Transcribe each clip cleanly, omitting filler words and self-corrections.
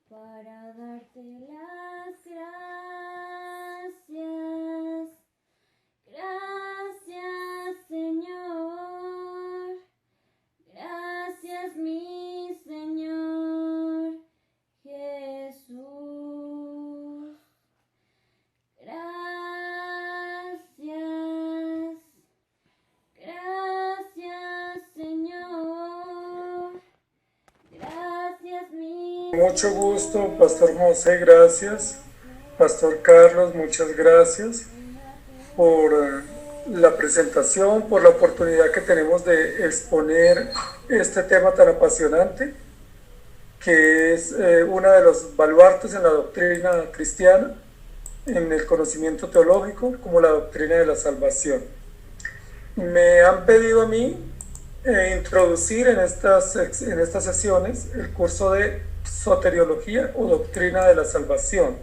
para darte las gracias. Gracias, Señor. Gracias, mi Señor Jesús. Gracias. Gracias, Señor. Gracias, mi Mucho gusto, Pastor José, gracias. Pastor Carlos, muchas gracias por la presentación, por la oportunidad que tenemos de exponer este tema tan apasionante, que es uno de los baluartes en la doctrina cristiana, en el conocimiento teológico, como la doctrina de la salvación. Me han pedido a mí introducir en estas sesiones el curso de soteriología o doctrina de la salvación.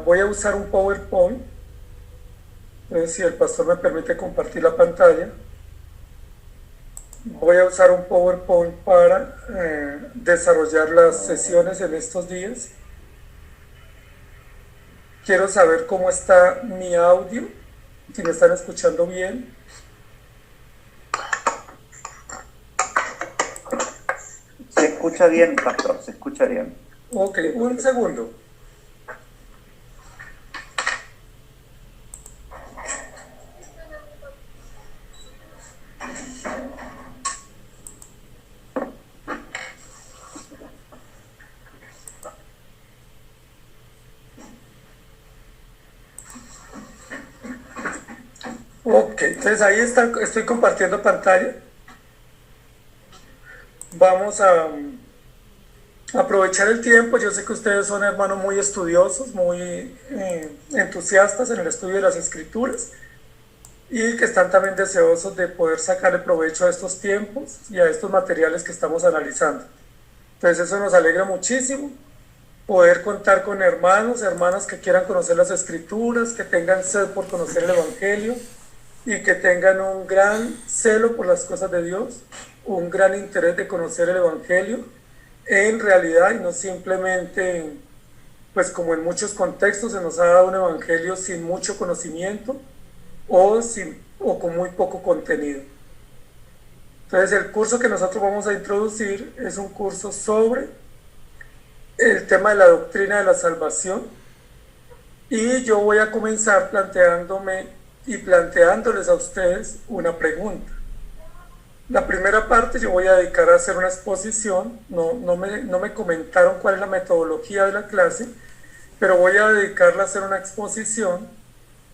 Voy a usar un PowerPoint. Si el pastor me permite compartir la pantalla. Voy a usar un PowerPoint para desarrollar las sesiones en estos días. Quiero saber cómo está mi audio, si me están escuchando bien. Se escucha bien, pastor, se escucha bien. Ok, un segundo. Ok, entonces ahí estoy compartiendo pantalla. Vamos a aprovechar el tiempo. Yo sé que ustedes son hermanos muy estudiosos, muy entusiastas en el estudio de las escrituras y que están también deseosos de poder sacarle provecho a estos tiempos y a estos materiales que estamos analizando. Entonces eso nos alegra muchísimo, poder contar con hermanos, hermanas que quieran conocer las escrituras, que tengan sed por conocer el Evangelio y que tengan un gran celo por las cosas de Dios, un gran interés de conocer el Evangelio en realidad y no simplemente, pues como en muchos contextos se nos ha dado un Evangelio sin mucho conocimiento o con muy poco contenido. Entonces el curso que nosotros vamos a introducir es un curso sobre el tema de la doctrina de la salvación y yo voy a comenzar planteándoles a ustedes una pregunta. La primera parte yo voy a dedicar a hacer una exposición, no me comentaron cuál es la metodología de la clase, pero voy a dedicarla a hacer una exposición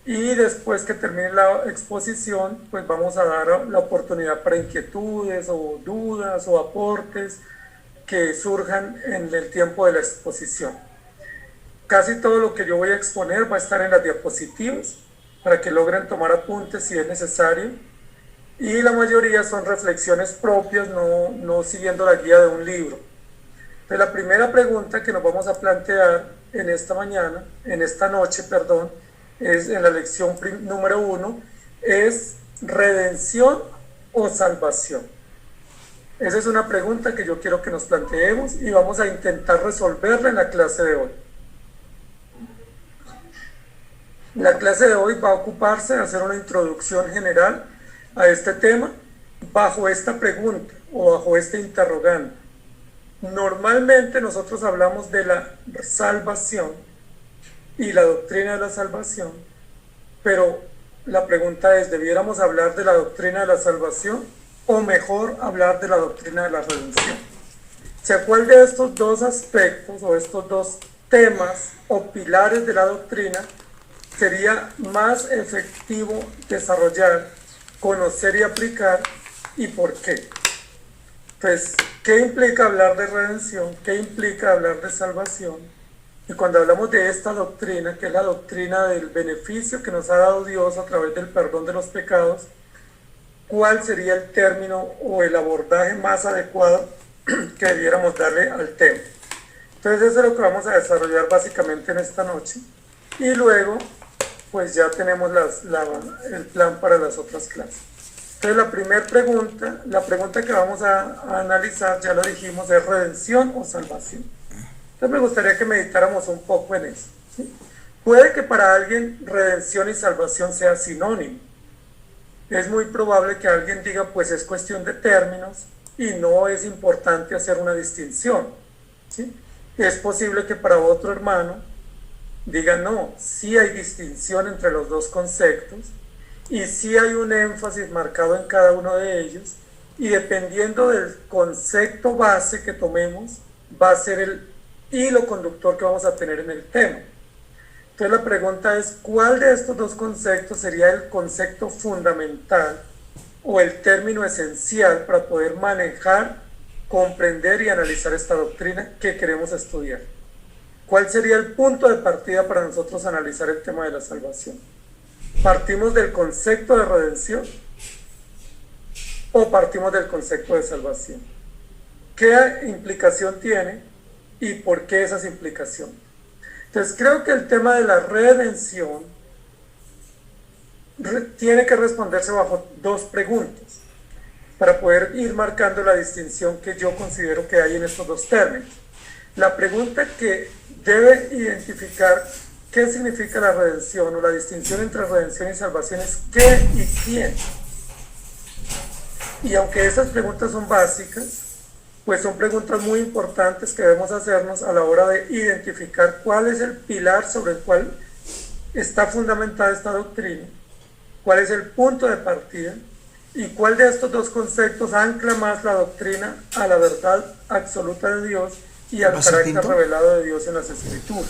y después que termine la exposición, pues vamos a dar la oportunidad para inquietudes o dudas o aportes que surjan en el tiempo de la exposición. Casi todo lo que yo voy a exponer va a estar en las diapositivas para que logren tomar apuntes si es necesario. Y la mayoría son reflexiones propias, no siguiendo la guía de un libro. Entonces, la primera pregunta que nos vamos a plantear en esta noche, es en la lección número 1, es ¿redención o salvación? Esa es una pregunta que yo quiero que nos planteemos y vamos a intentar resolverla en la clase de hoy. La clase de hoy va a ocuparse de hacer una introducción general a este tema bajo esta pregunta o bajo este interrogante. Normalmente nosotros hablamos de la salvación y la doctrina de la salvación, pero la pregunta es, ¿debiéramos hablar de la doctrina de la salvación o mejor hablar de la doctrina de la redención? O sea, ¿cuál de estos dos aspectos o estos dos temas o pilares de la doctrina sería más efectivo desarrollar, conocer y aplicar, y por qué? Pues, ¿qué implica hablar de redención? ¿Qué implica hablar de salvación? Y cuando hablamos de esta doctrina, que es la doctrina del beneficio que nos ha dado Dios a través del perdón de los pecados, ¿cuál sería el término o el abordaje más adecuado que debiéramos darle al tema? Entonces eso es lo que vamos a desarrollar básicamente en esta noche. Y luego, pues ya tenemos el plan para las otras clases. Entonces la pregunta que vamos a analizar, ya lo dijimos, es redención o salvación. Entonces me gustaría que meditáramos un poco en eso, ¿sí? Puede que para alguien redención y salvación sea sinónimo. Es muy probable que alguien diga, pues es cuestión de términos y no es importante hacer una distinción, ¿sí? Es posible que para otro hermano diga, no, sí hay distinción entre los dos conceptos y sí hay un énfasis marcado en cada uno de ellos, y dependiendo del concepto base que tomemos, va a ser el hilo conductor que vamos a tener en el tema. Entonces la pregunta es, ¿cuál de estos dos conceptos sería el concepto fundamental o el término esencial para poder manejar, comprender y analizar esta doctrina que queremos estudiar? ¿Cuál sería el punto de partida para nosotros analizar el tema de la salvación? ¿Partimos del concepto de redención o partimos del concepto de salvación? ¿Qué implicación tiene y por qué esas implicaciones? Entonces creo que el tema de la redención tiene que responderse bajo dos preguntas para poder ir marcando la distinción que yo considero que hay en estos dos términos. La pregunta que debe identificar qué significa la redención o la distinción entre redención y salvación es qué y quién. Y aunque esas preguntas son básicas, pues son preguntas muy importantes que debemos hacernos a la hora de identificar cuál es el pilar sobre el cual está fundamentada esta doctrina, cuál es el punto de partida y cuál de estos dos conceptos ancla más la doctrina a la verdad absoluta de Dios y al carácter revelado de Dios en las Escrituras.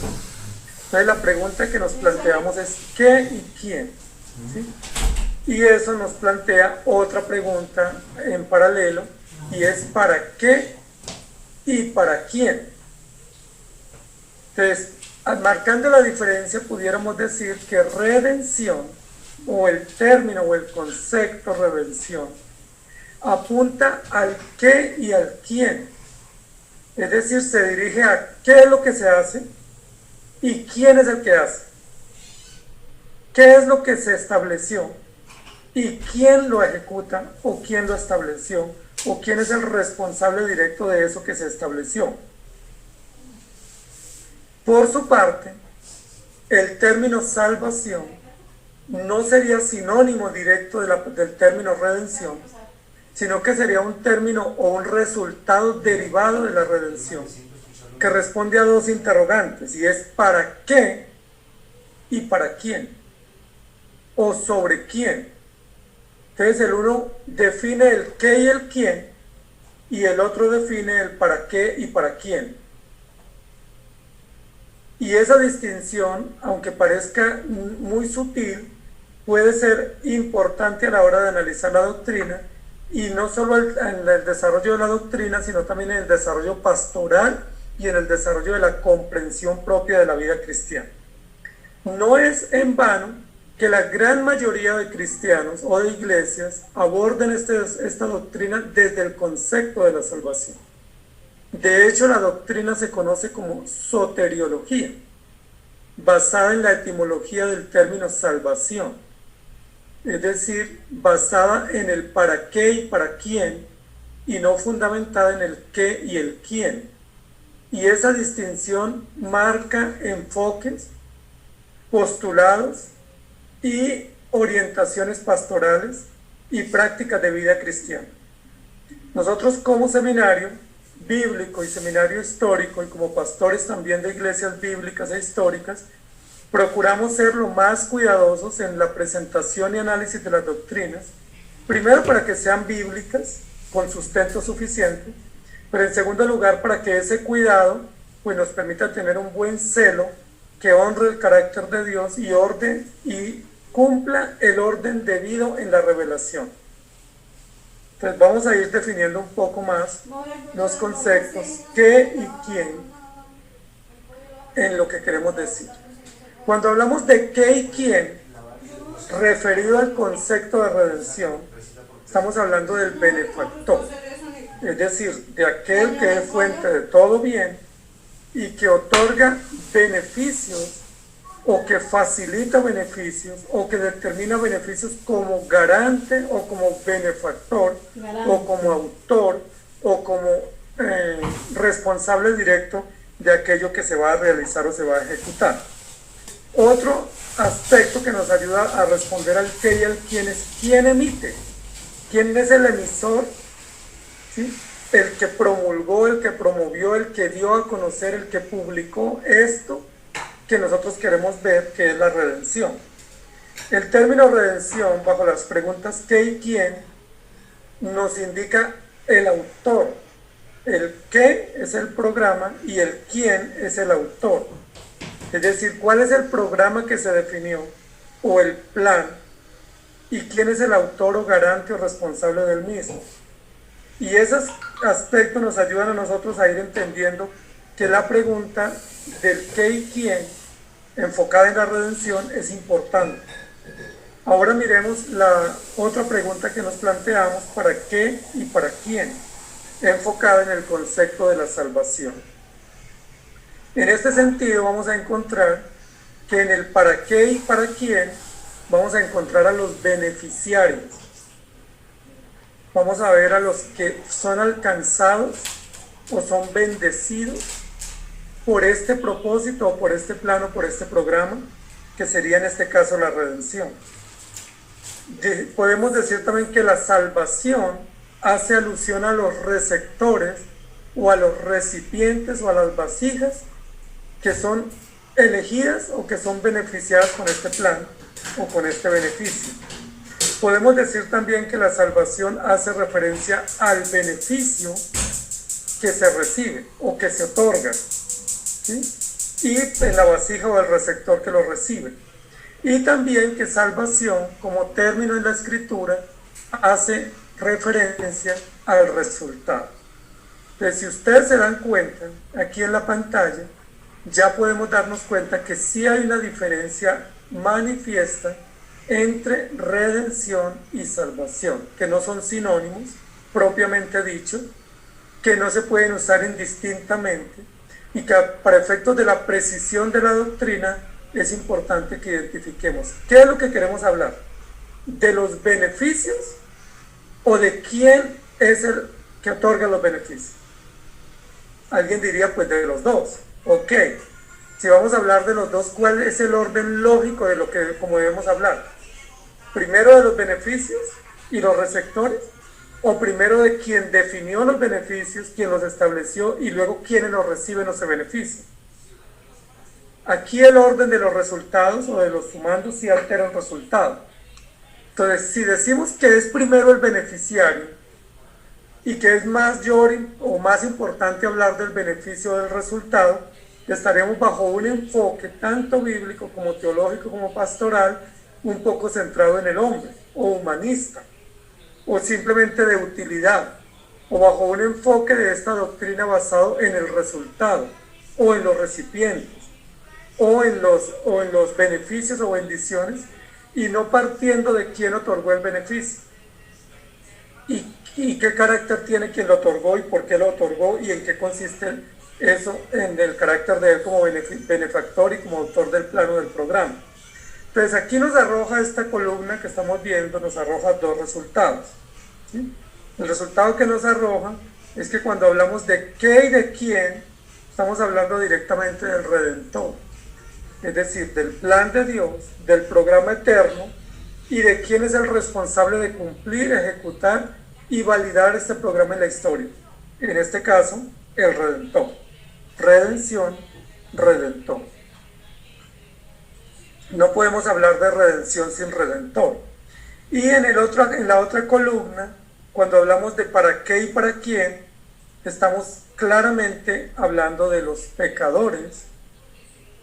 Entonces la pregunta que nos planteamos es ¿qué y quién? ¿Sí? Y eso nos plantea otra pregunta en paralelo, y es ¿para qué y para quién? Entonces, marcando la diferencia, pudiéramos decir que redención, o el término o el concepto redención, apunta al qué y al quién. Es decir, se dirige a qué es lo que se hace y quién es el que hace. ¿Qué es lo que se estableció? ¿Y quién lo ejecuta o quién lo estableció? ¿O quién es el responsable directo de eso que se estableció? Por su parte, el término salvación no sería sinónimo directo del término redención, sino que sería un término o un resultado derivado de la redención, que responde a dos interrogantes, y es ¿para qué y para quién? ¿O sobre quién? Entonces el uno define el qué y el quién, y el otro define el para qué y para quién. Y esa distinción, aunque parezca muy sutil, puede ser importante a la hora de analizar la doctrina, y no solo en el desarrollo de la doctrina, sino también en el desarrollo pastoral y en el desarrollo de la comprensión propia de la vida cristiana. No es en vano que la gran mayoría de cristianos o de iglesias aborden esta doctrina desde el concepto de la salvación. De hecho, la doctrina se conoce como soteriología, basada en la etimología del término salvación, es decir, basada en el para qué y para quién, y no fundamentada en el qué y el quién. Y esa distinción marca enfoques, postulados y orientaciones pastorales y prácticas de vida cristiana. Nosotros como seminario bíblico y seminario histórico, y como pastores también de iglesias bíblicas e históricas, procuramos ser lo más cuidadosos en la presentación y análisis de las doctrinas, primero para que sean bíblicas, con sustento suficiente, pero en segundo lugar para que ese cuidado pues nos permita tener un buen celo que honre el carácter de Dios y orden y cumpla el orden debido en la revelación. Entonces vamos a ir definiendo un poco más los conceptos qué y quién en lo que queremos decir. Cuando hablamos de qué y quién, referido al concepto de redención, estamos hablando del benefactor, es decir, de aquel que es fuente de todo bien y que otorga beneficios o que facilita beneficios, o que determina beneficios como garante o como benefactor, o como autor, o como responsable directo de aquello que se va a realizar o se va a ejecutar. Otro aspecto que nos ayuda a responder al qué y al quién es quién emite, quién es el emisor, ¿sí? El que promulgó, el que promovió, el que dio a conocer, el que publicó esto que nosotros queremos ver, que es la redención. El término redención, bajo las preguntas qué y quién, nos indica el autor. El qué es el programa y el quién es el autor. Es decir, cuál es el programa que se definió o el plan y quién es el autor o garante o responsable del mismo. Y esos aspectos nos ayudan a nosotros a ir entendiendo que la pregunta del qué y quién, enfocada en la redención, es importante. Ahora miremos la otra pregunta que nos planteamos, ¿para qué y para quién?, enfocada en el concepto de la salvación. En este sentido vamos a encontrar que en el para qué y para quién vamos a encontrar a los beneficiarios. Vamos a ver a los que son alcanzados o son bendecidos por este propósito o por este plano, por este programa, que sería en este caso la redención. Podemos decir también que la salvación hace alusión a los receptores o a los recipientes o a las vasijas que son elegidas o que son beneficiadas con este plan o con este beneficio. Podemos decir también que la salvación hace referencia al beneficio que se recibe o que se otorga, ¿sí? Y en la vasija o el receptor que lo recibe. Y también que salvación, como término en la escritura, hace referencia al resultado. Entonces, si ustedes se dan cuenta, aquí en la pantalla, ya podemos darnos cuenta que sí hay una diferencia manifiesta entre redención y salvación, que no son sinónimos, propiamente dicho, que no se pueden usar indistintamente, y que para efectos de la precisión de la doctrina es importante que identifiquemos qué es lo que queremos hablar, de los beneficios o de quién es el que otorga los beneficios. Alguien diría, pues de los dos. Ok, si vamos a hablar de los dos, ¿cuál es el orden lógico de lo que como debemos hablar? ¿Primero de los beneficios y los receptores? ¿O primero de quien definió los beneficios, quien los estableció, y luego quienes los reciben o se benefician? Aquí el orden de los resultados o de los sumandos sí altera el resultado. Entonces, si decimos que es primero el beneficiario y que es mayor o más importante hablar del beneficio del resultado, estaremos bajo un enfoque tanto bíblico como teológico como pastoral, un poco centrado en el hombre o humanista, o simplemente de utilidad, o bajo un enfoque de esta doctrina basado en el resultado o en los recipientes o en los beneficios o bendiciones, y no partiendo de quién otorgó el beneficio y qué carácter tiene quien lo otorgó y por qué lo otorgó y en qué consiste eso en el carácter de él como benefactor y como autor del plano del programa. Entonces aquí nos arroja esta columna que estamos viendo, nos arroja dos resultados, ¿sí? El resultado que nos arroja es que cuando hablamos de qué y de quién, estamos hablando directamente del Redentor, es decir, del plan de Dios, del programa eterno, y de quién es el responsable de cumplir, ejecutar y validar este programa en la historia. En este caso, el Redentor. Redención, Redentor. No podemos hablar de redención sin Redentor. Y en la otra columna, cuando hablamos de para qué y para quién, estamos claramente hablando de los pecadores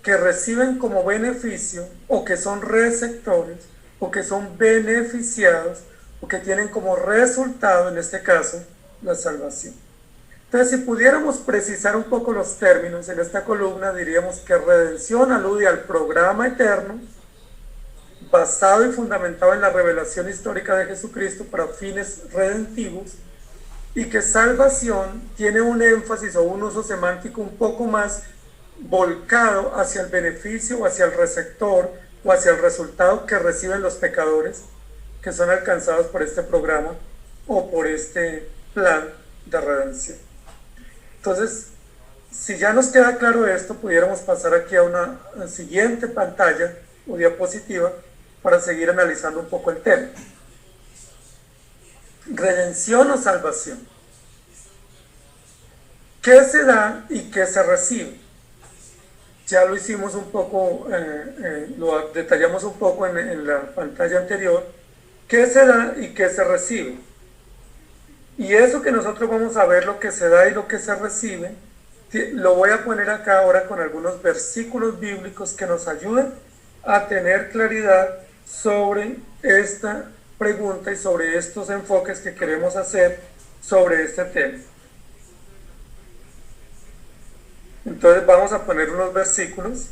que reciben como beneficio, o que son receptores, o que son beneficiados, o que tienen como resultado, en este caso, la salvación. Entonces, si pudiéramos precisar un poco los términos en esta columna, diríamos que redención alude al programa eterno, basado y fundamentado en la revelación histórica de Jesucristo para fines redentivos, y que salvación tiene un énfasis o un uso semántico un poco más volcado hacia el beneficio o hacia el receptor o hacia el resultado que reciben los pecadores que son alcanzados por este programa o por este plan de redención. Entonces, si ya nos queda claro esto, pudiéramos pasar aquí a una siguiente pantalla o diapositiva para seguir analizando un poco el tema. Redención o salvación. ¿Qué se da y qué se recibe? Ya lo hicimos un poco, lo detallamos un poco en la pantalla anterior. ¿Qué se da y qué se recibe? Y eso que nosotros vamos a ver, lo que se da y lo que se recibe, lo voy a poner acá ahora con algunos versículos bíblicos que nos ayuden a tener claridad sobre esta pregunta y sobre estos enfoques que queremos hacer sobre este tema. Entonces vamos a poner unos versículos.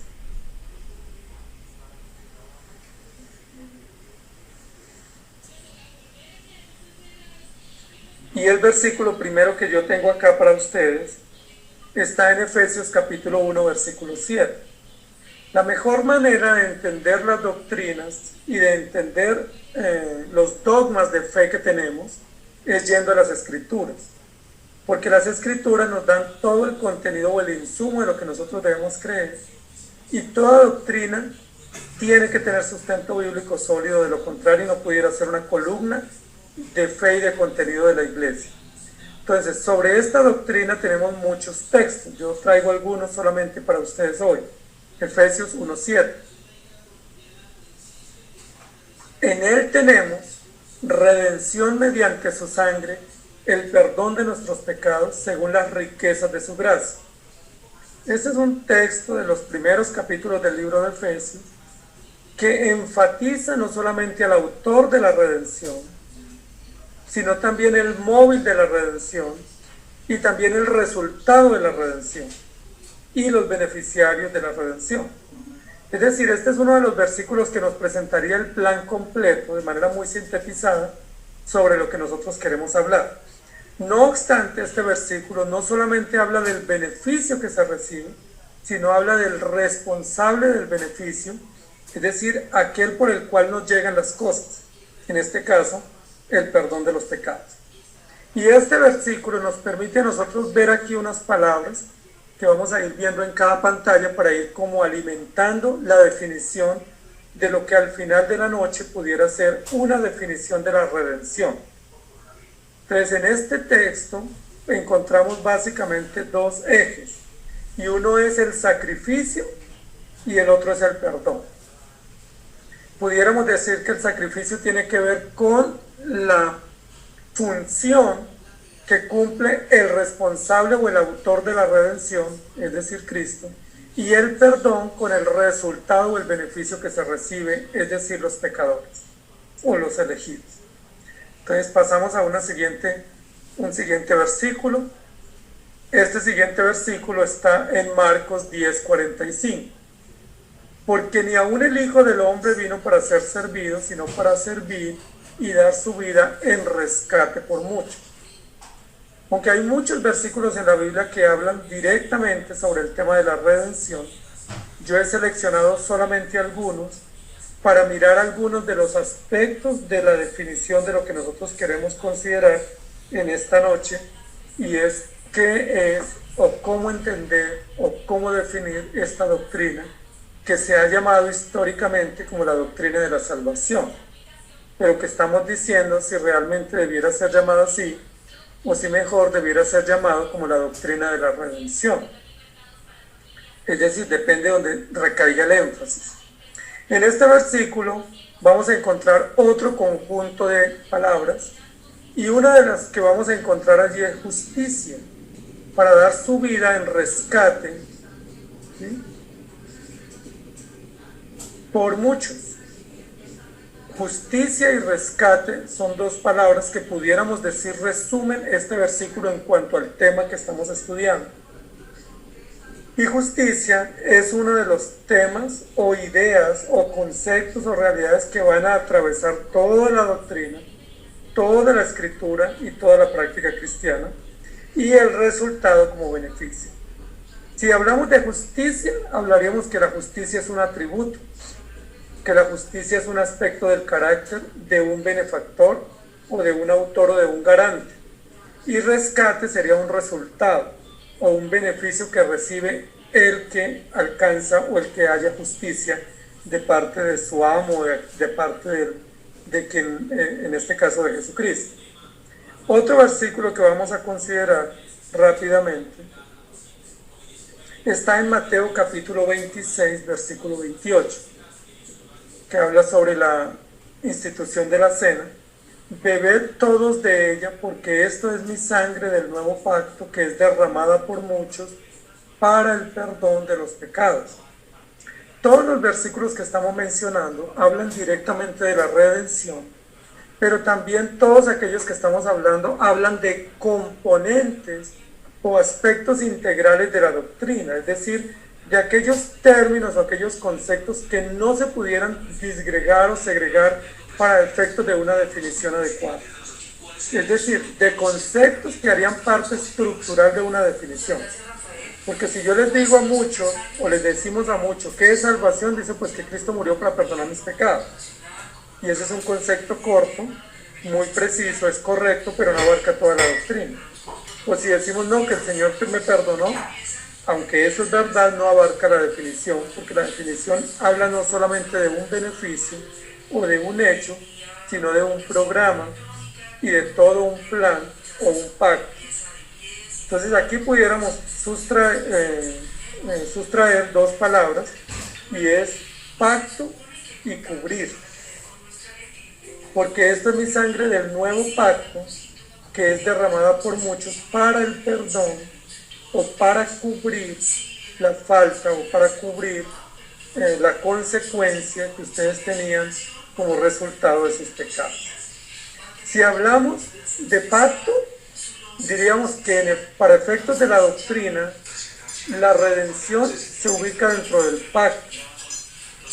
Y el versículo primero que yo tengo acá para ustedes está en Efesios capítulo 1, versículo 7. La mejor manera de entender las doctrinas y de entender los dogmas de fe que tenemos es yendo a las Escrituras. Porque las Escrituras nos dan todo el contenido o el insumo de lo que nosotros debemos creer. Y toda doctrina tiene que tener sustento bíblico sólido, de lo contrario no pudiera ser una columna de fe y de contenido de la iglesia. Entonces, sobre esta doctrina tenemos muchos textos. Yo traigo algunos solamente para ustedes hoy. Efesios 1:7. En él tenemos redención mediante su sangre, el perdón de nuestros pecados según las riquezas de su gracia. Este es un texto de los primeros capítulos del libro de Efesios que enfatiza no solamente al autor de la redención, sino también el móvil de la redención y también el resultado de la redención y los beneficiarios de la redención. Es decir, este es uno de los versículos que nos presentaría el plan completo de manera muy sintetizada sobre lo que nosotros queremos hablar. No obstante, este versículo no solamente habla del beneficio que se recibe, sino habla del responsable del beneficio, es decir, aquel por el cual nos llegan las cosas. En este caso, el perdón de los pecados. Y este versículo nos permite a nosotros ver aquí unas palabras que vamos a ir viendo en cada pantalla para ir como alimentando la definición de lo que al final de la noche pudiera ser una definición de la redención. Entonces, en este texto encontramos básicamente dos ejes, y uno es el sacrificio y el otro es el perdón. Pudiéramos decir que el sacrificio tiene que ver con la función que cumple el responsable o el autor de la redención, es decir, Cristo, y el perdón con el resultado o el beneficio que se recibe, es decir, los pecadores o los elegidos. Entonces pasamos a un siguiente versículo. Este siguiente versículo está en Marcos 10:45. Porque ni aun el Hijo del Hombre vino para ser servido, sino para servir y dar su vida en rescate por muchos. Aunque hay muchos versículos en la Biblia que hablan directamente sobre el tema de la redención, yo he seleccionado solamente algunos para mirar algunos de los aspectos de la definición de lo que nosotros queremos considerar en esta noche, y es qué es o cómo entender o cómo definir esta doctrina que se ha llamado históricamente como la doctrina de la salvación, pero que estamos diciendo si realmente debiera ser llamada así o si mejor debiera ser llamado como la doctrina de la redención. Es decir, depende de donde recaiga el énfasis. En este versículo vamos a encontrar otro conjunto de palabras, y una de las que vamos a encontrar allí es justicia, para dar su vida en rescate, ¿sí?, por muchos. Justicia y rescate son dos palabras que pudiéramos decir resumen este versículo en cuanto al tema que estamos estudiando. Y justicia es uno de los temas o ideas o conceptos o realidades que van a atravesar toda la doctrina, toda la escritura y toda la práctica cristiana, y el resultado como beneficio. Si hablamos de justicia, hablaríamos que la justicia es un atributo, que la justicia es un aspecto del carácter de un benefactor o de un autor o de un garante. Y rescate sería un resultado o un beneficio que recibe el que alcanza o el que haya justicia de parte de su amo, de parte de quien, en este caso de Jesucristo. Otro versículo que vamos a considerar rápidamente está en Mateo capítulo 26, versículo 28, que habla sobre la institución de la cena. Bebed todos de ella, porque esto es mi sangre del nuevo pacto, que es derramada por muchos para el perdón de los pecados. Todos los versículos que estamos mencionando hablan directamente de la redención, pero también todos aquellos que estamos hablando hablan de componentes o aspectos integrales de la doctrina, es decir, de aquellos términos o aquellos conceptos que no se pudieran disgregar o segregar para efectos de una definición adecuada. Es decir, de conceptos que harían parte estructural de una definición. Porque si yo les digo a muchos, o les decimos a muchos, ¿qué es salvación? Dice, pues que Cristo murió para perdonar mis pecados. Y ese es un concepto corto, muy preciso, es correcto, pero no abarca toda la doctrina. O si decimos, no, que el Señor me perdonó, aunque eso es verdad, no abarca la definición, porque la definición habla no solamente de un beneficio o de un hecho, sino de un programa y de todo un plan o un pacto. Entonces aquí pudiéramos sustraer dos palabras, y es pacto y cubrir. Porque esta es mi sangre del nuevo pacto, que es derramada por muchos para el perdón o para cubrir la falta o para cubrir la consecuencia que ustedes tenían como resultado de sus pecados. Si hablamos de pacto, diríamos que para efectos de la doctrina, la redención se ubica dentro del pacto.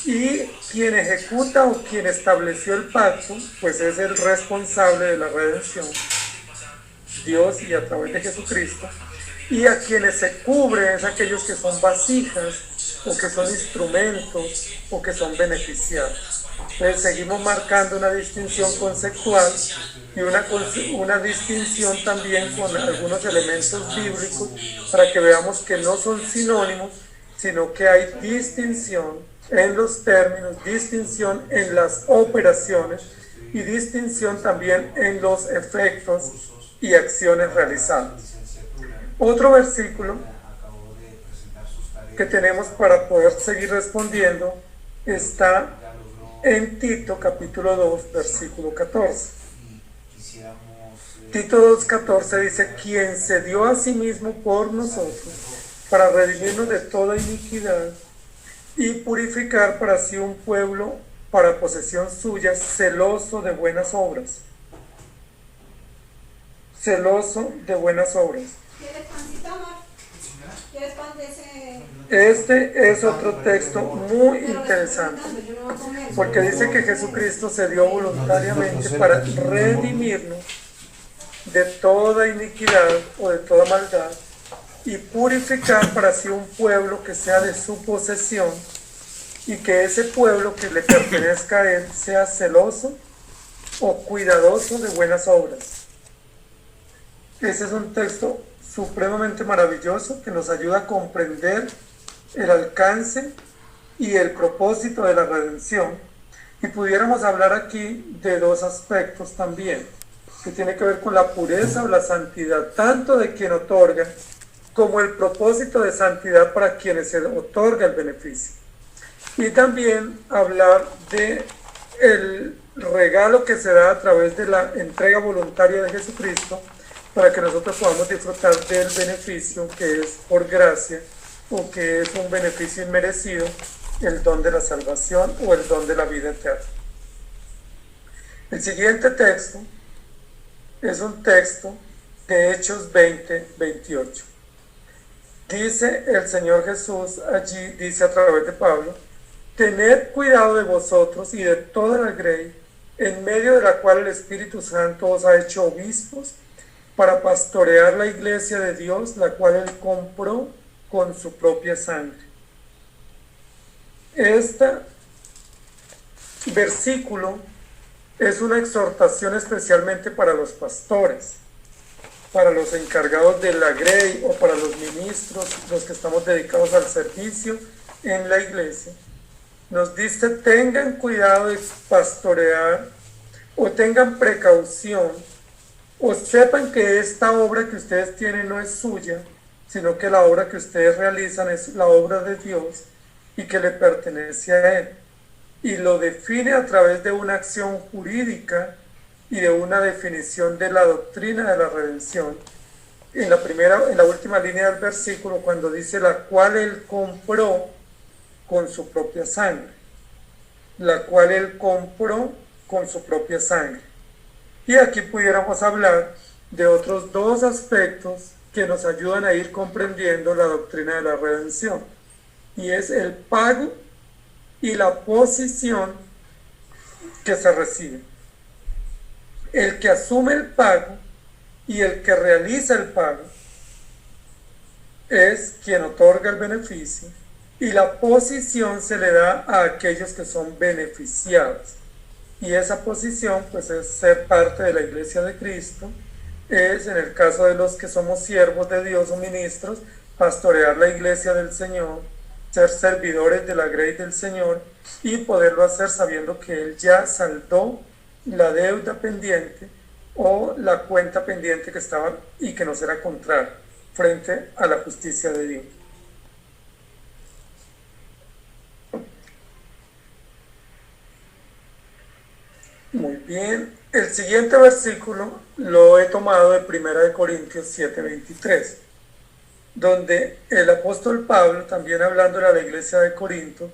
Y quien ejecuta o quien estableció el pacto, pues es el responsable de la redención, Dios, y a través de Jesucristo. Y a quienes se cubre es aquellos que son vasijas, o que son instrumentos, o que son beneficiados. Entonces seguimos marcando una distinción conceptual y una distinción también con algunos elementos bíblicos para que veamos que no son sinónimos, sino que hay distinción en los términos, distinción en las operaciones y distinción también en los efectos y acciones realizadas. Otro versículo que tenemos para poder seguir respondiendo está en Tito capítulo 2, versículo 14. Tito 2, 14 dice, quien se dio a sí mismo por nosotros para redimirnos de toda iniquidad y purificar para sí un pueblo para posesión suya, celoso de buenas obras. Celoso de buenas obras. ¿Quieres pancito, amor? ¿Quieres pan de ese? Este es otro texto muy interesante, porque dice que Jesucristo se dio voluntariamente para redimirnos de toda iniquidad o de toda maldad y purificar para sí un pueblo que sea de su posesión, y que ese pueblo que le pertenezca a él sea celoso o cuidadoso de buenas obras. Ese es un texto supremamente maravilloso que nos ayuda a comprender el alcance y el propósito de la redención, y pudiéramos hablar aquí de dos aspectos también, que tiene que ver con la pureza o la santidad, tanto de quien otorga, como el propósito de santidad para quienes se otorga el beneficio. Y también hablar de el regalo que se da a través de la entrega voluntaria de Jesucristo, para que nosotros podamos disfrutar del beneficio que es por gracia, o que es un beneficio inmerecido, el don de la salvación o el don de la vida eterna. El siguiente texto es un texto de Hechos 20, 28. Dice el Señor Jesús allí, dice a través de Pablo, tened cuidado de vosotros y de toda la grey, en medio de la cual el Espíritu Santo os ha hecho obispos, para pastorear la iglesia de Dios, la cual él compró con su propia sangre. Este versículo es una exhortación especialmente para los pastores, para los encargados de la grey o para los ministros, los que estamos dedicados al servicio en la iglesia. Nos dice: tengan cuidado de pastorear, o tengan precaución, o sepan que esta obra que ustedes tienen no es suya, sino que la obra que ustedes realizan es la obra de Dios y que le pertenece a Él. Y lo define a través de una acción jurídica y de una definición de la doctrina de la redención. En la última línea del versículo, cuando dice: la cual Él compró con su propia sangre. La cual Él compró con su propia sangre. Y aquí pudiéramos hablar de otros dos aspectos que nos ayudan a ir comprendiendo la doctrina de la redención. Y es el pago y la posición que se recibe. El que asume el pago y el que realiza el pago es quien otorga el beneficio, y la posición se le da a aquellos que son beneficiados. Y esa posición pues es ser parte de la iglesia de Cristo, es, en el caso de los que somos siervos de Dios o ministros, pastorear la iglesia del Señor, ser servidores de la grey del Señor, y poderlo hacer sabiendo que Él ya saldó la deuda pendiente o la cuenta pendiente que estaba y que nos era contraria frente a la justicia de Dios. Muy bien, el siguiente versículo lo he tomado de 1 Corintios 7:23, donde el apóstol Pablo, también hablando a la iglesia de Corinto,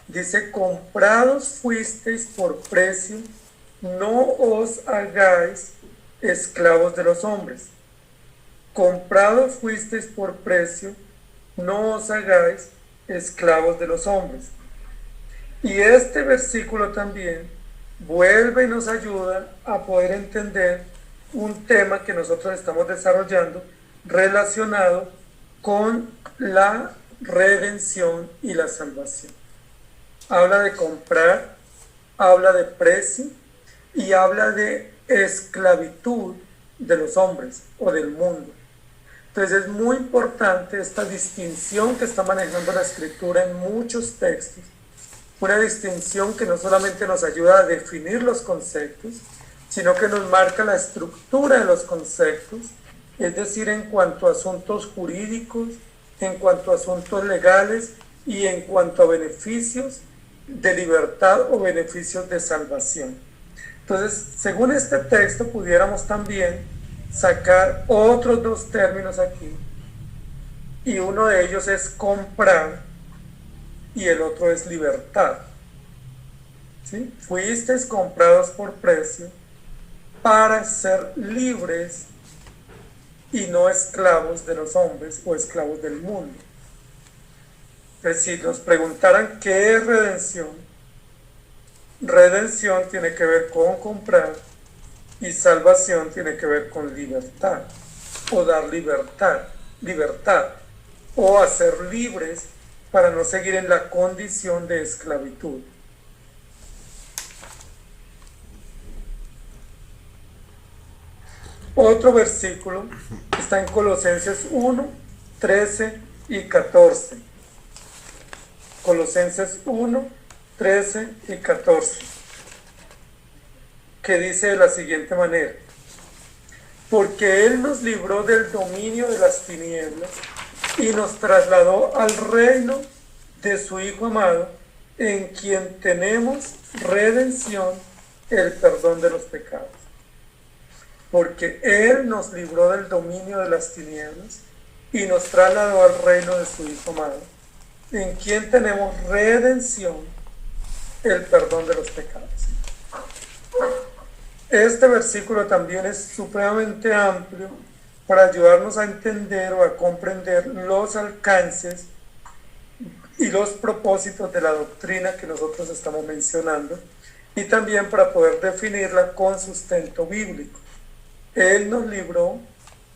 dice: comprados fuisteis por precio, no os hagáis esclavos de los hombres. Comprados fuisteis por precio, no os hagáis esclavos de los hombres. Y este versículo también vuelve y nos ayuda a poder entender un tema que nosotros estamos desarrollando relacionado con la redención y la salvación. Habla de comprar, habla de precio y habla de esclavitud de los hombres o del mundo. Entonces es muy importante esta distinción que está manejando la Escritura en muchos textos. Una distinción que no solamente nos ayuda a definir los conceptos, sino que nos marca la estructura de los conceptos, es decir, en cuanto a asuntos jurídicos, en cuanto a asuntos legales y en cuanto a beneficios de libertad o beneficios de salvación. Entonces, según este texto, pudiéramos también sacar otros dos términos aquí, y uno de ellos es comprar y el otro es libertad. ¿Sí? Fuisteis comprados por precio para ser libres y no esclavos de los hombres o esclavos del mundo. Entonces, si nos preguntaran qué es redención, redención tiene que ver con comprar y salvación tiene que ver con libertad, o dar libertad, o hacer libres para no seguir en la condición de esclavitud. Otro versículo está en Colosenses 1, 13 y 14. Colosenses 1, 13 y 14. Que dice de la siguiente manera: porque Él nos libró del dominio de las tinieblas y nos trasladó al reino de su Hijo amado, en quien tenemos redención, el perdón de los pecados. Porque Él nos libró del dominio de las tinieblas y nos trasladó al reino de su Hijo amado, en quien tenemos redención, el perdón de los pecados. Este versículo también es supremamente amplio para ayudarnos a entender o a comprender los alcances y los propósitos de la doctrina que nosotros estamos mencionando, y también para poder definirla con sustento bíblico. Él nos libró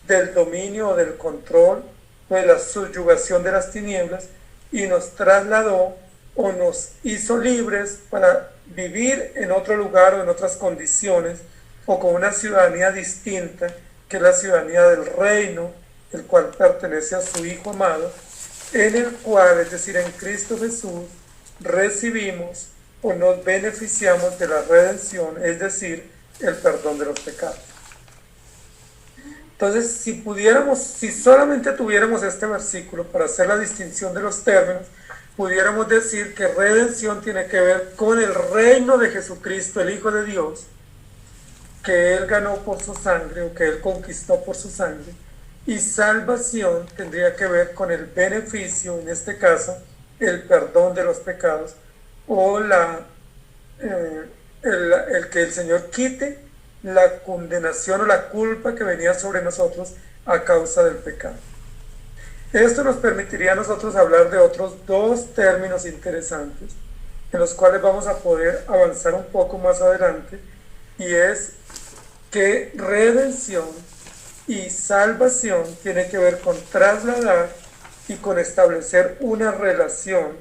del dominio o del control pues la subyugación de las tinieblas, y nos trasladó o nos hizo libres para vivir en otro lugar o en otras condiciones o con una ciudadanía distinta, que es la ciudadanía del reino, el cual pertenece a su Hijo amado, en el cual, es decir, en Cristo Jesús, recibimos o nos beneficiamos de la redención, es decir, el perdón de los pecados. Entonces, si solamente tuviéramos este versículo para hacer la distinción de los términos, pudiéramos decir que redención tiene que ver con el reino de Jesucristo, el Hijo de Dios, que Él ganó por su sangre o que Él conquistó por su sangre, y salvación tendría que ver con el beneficio, en este caso, el perdón de los pecados, o el que el Señor quite la condenación o la culpa que venía sobre nosotros a causa del pecado. Esto nos permitiría a nosotros hablar de otros dos términos interesantes, en los cuales vamos a poder avanzar un poco más adelante, y es que redención y salvación tiene que ver con trasladar y con establecer una relación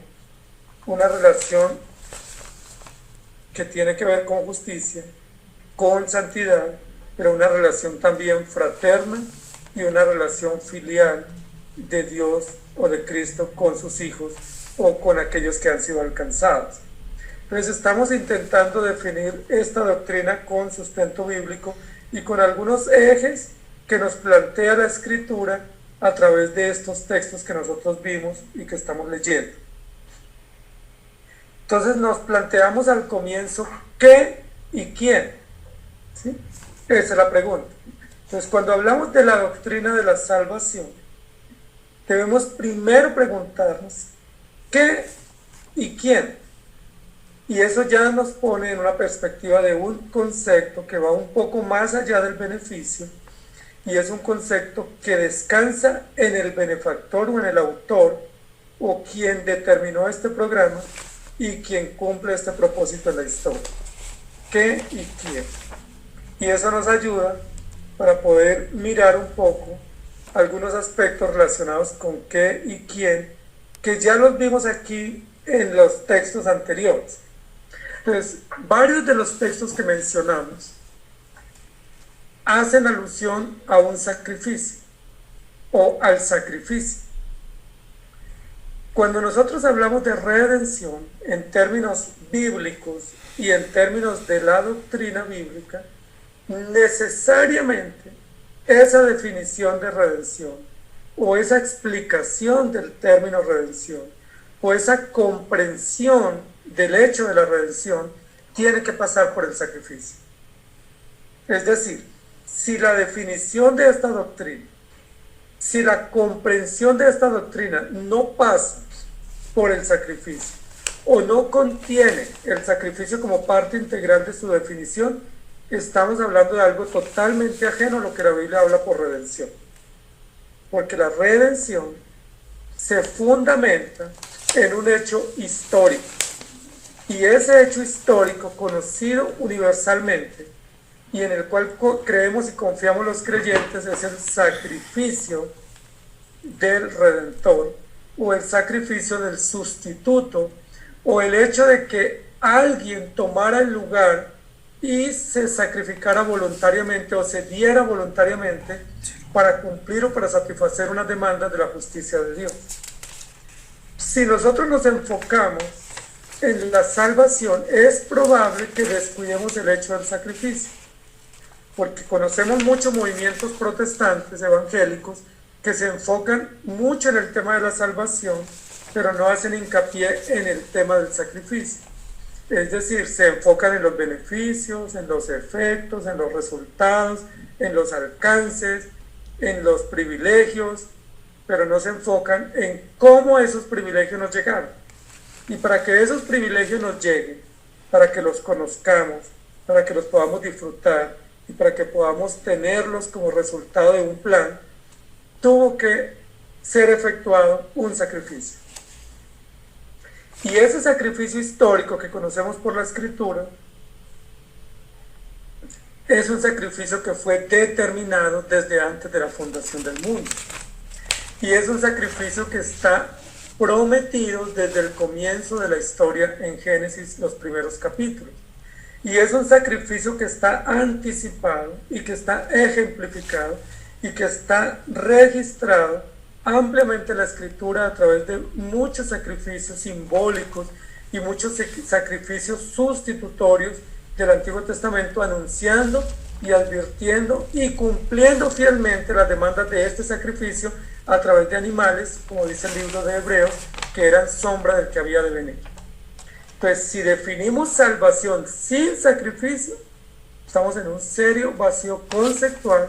que tiene que ver con justicia, con santidad, pero una relación también fraterna y una relación filial de Dios o de Cristo con sus hijos o con aquellos que han sido alcanzados. Entonces estamos intentando definir esta doctrina con sustento bíblico y con algunos ejes que nos plantea la Escritura a través de estos textos que nosotros vimos y que estamos leyendo. Entonces nos planteamos al comienzo ¿qué y quién? ¿Sí? Esa es la pregunta. Entonces cuando hablamos de la doctrina de la salvación, debemos primero preguntarnos ¿qué y quién? Y eso ya nos pone en una perspectiva de un concepto que va un poco más allá del beneficio, y es un concepto que descansa en el benefactor o en el autor o quien determinó este programa y quien cumple este propósito en la historia. ¿Qué y quién? Y eso nos ayuda para poder mirar un poco algunos aspectos relacionados con qué y quién, que ya los vimos aquí en los textos anteriores. Entonces, varios de los textos que mencionamos hacen alusión a un sacrificio o al sacrificio. Cuando nosotros hablamos de redención en términos bíblicos y en términos de la doctrina bíblica, necesariamente esa definición de redención o esa explicación del término redención o esa comprensión del hecho de la redención tiene que pasar por el sacrificio. Es decir, si la definición de esta doctrina, si la comprensión de esta doctrina no pasa por el sacrificio o no contiene el sacrificio como parte integral de su definición, estamos hablando de algo totalmente ajeno a lo que la Biblia habla por redención. Porque la redención se fundamenta en un hecho histórico. Y ese hecho histórico, conocido universalmente, y en el cual creemos y confiamos los creyentes, es el sacrificio del Redentor, o el sacrificio del sustituto, o el hecho de que alguien tomara el lugar y se sacrificara voluntariamente o se diera voluntariamente para cumplir o para satisfacer unas demandas de la justicia de Dios. Si nosotros nos enfocamos en la salvación, es probable que descuidemos el hecho del sacrificio, porque conocemos muchos movimientos protestantes evangélicos que se enfocan mucho en el tema de la salvación, pero no hacen hincapié en el tema del sacrificio. Es decir, se enfocan en los beneficios, en los efectos, en los resultados, en los alcances, en los privilegios, pero no se enfocan en cómo esos privilegios nos llegaron. Y para que esos privilegios nos lleguen, para que los conozcamos, para que los podamos disfrutar y para que podamos tenerlos como resultado de un plan, tuvo que ser efectuado un sacrificio. Y ese sacrificio histórico que conocemos por la Escritura es un sacrificio que fue determinado desde antes de la fundación del mundo. Y es un sacrificio que está prometido desde el comienzo de la historia en Génesis, los primeros capítulos. Y es un sacrificio que está anticipado y que está ejemplificado y que está registrado ampliamente en la Escritura a través de muchos sacrificios simbólicos y muchos sacrificios sustitutorios del Antiguo Testamento, anunciando y advirtiendo y cumpliendo fielmente las demandas de este sacrificio a través de animales, como dice el libro de Hebreos, que eran sombra del que había de venir. Entonces, si definimos salvación sin sacrificio, estamos en un serio vacío conceptual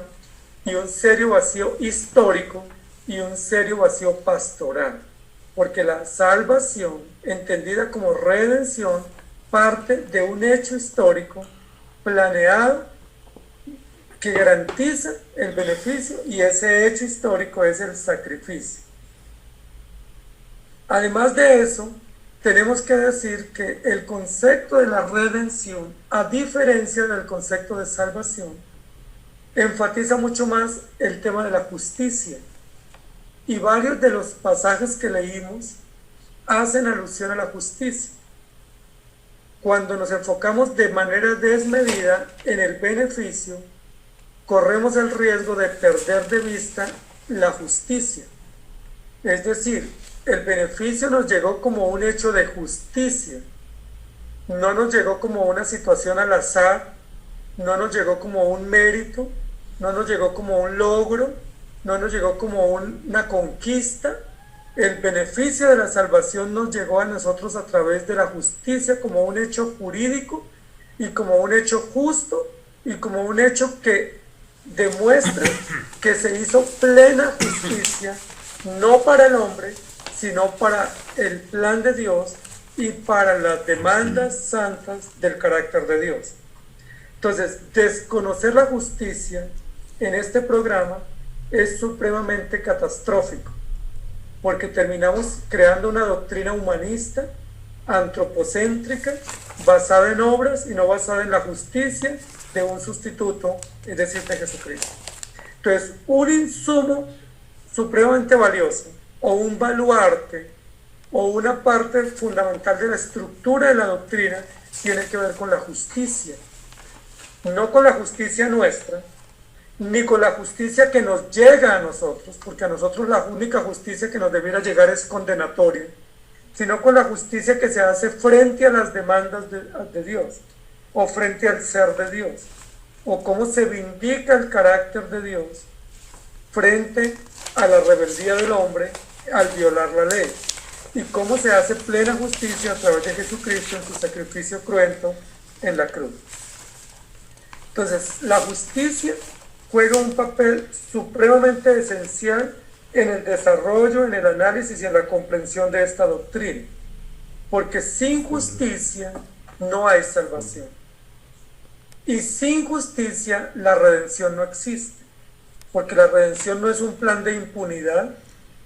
y un serio vacío histórico y un serio vacío pastoral, porque la salvación, entendida como redención, parte de un hecho histórico planeado que garantiza el beneficio, y ese hecho histórico es el sacrificio. Además de eso, tenemos que decir que el concepto de la redención, a diferencia del concepto de salvación, enfatiza mucho más el tema de la justicia. Y varios de los pasajes que leímos hacen alusión a la justicia. Cuando nos enfocamos de manera desmedida en el beneficio, corremos el riesgo de perder de vista la justicia. Es decir, el beneficio nos llegó como un hecho de justicia, no nos llegó como una situación al azar, no nos llegó como un mérito, no nos llegó como un logro, no nos llegó como una conquista. El beneficio de la salvación nos llegó a nosotros a través de la justicia como un hecho jurídico y como un hecho justo y como un hecho que demuestra que se hizo plena justicia, no para el hombre, sino para el plan de Dios y para las demandas santas del carácter de Dios. Entonces, desconocer la justicia en este programa es supremamente catastrófico, porque terminamos creando una doctrina humanista, antropocéntrica, basada en obras y no basada en la justicia de un sustituto, es decir, de Jesucristo. Entonces, un insumo supremamente valioso, o un baluarte, o una parte fundamental de la estructura de la doctrina, tiene que ver con la justicia. No con la justicia nuestra, ni con la justicia que nos llega a nosotros, porque a nosotros la única justicia que nos debiera llegar es condenatoria, sino con la justicia que se hace frente a las demandas de Dios, o frente al ser de Dios, o cómo se vindica el carácter de Dios frente a la rebeldía del hombre al violar la ley, y cómo se hace plena justicia a través de Jesucristo en su sacrificio cruento en la cruz. Entonces, la justicia juega un papel supremamente esencial en el desarrollo, en el análisis y en la comprensión de esta doctrina, porque sin justicia no hay salvación, y sin justicia la redención no existe, porque la redención no es un plan de impunidad,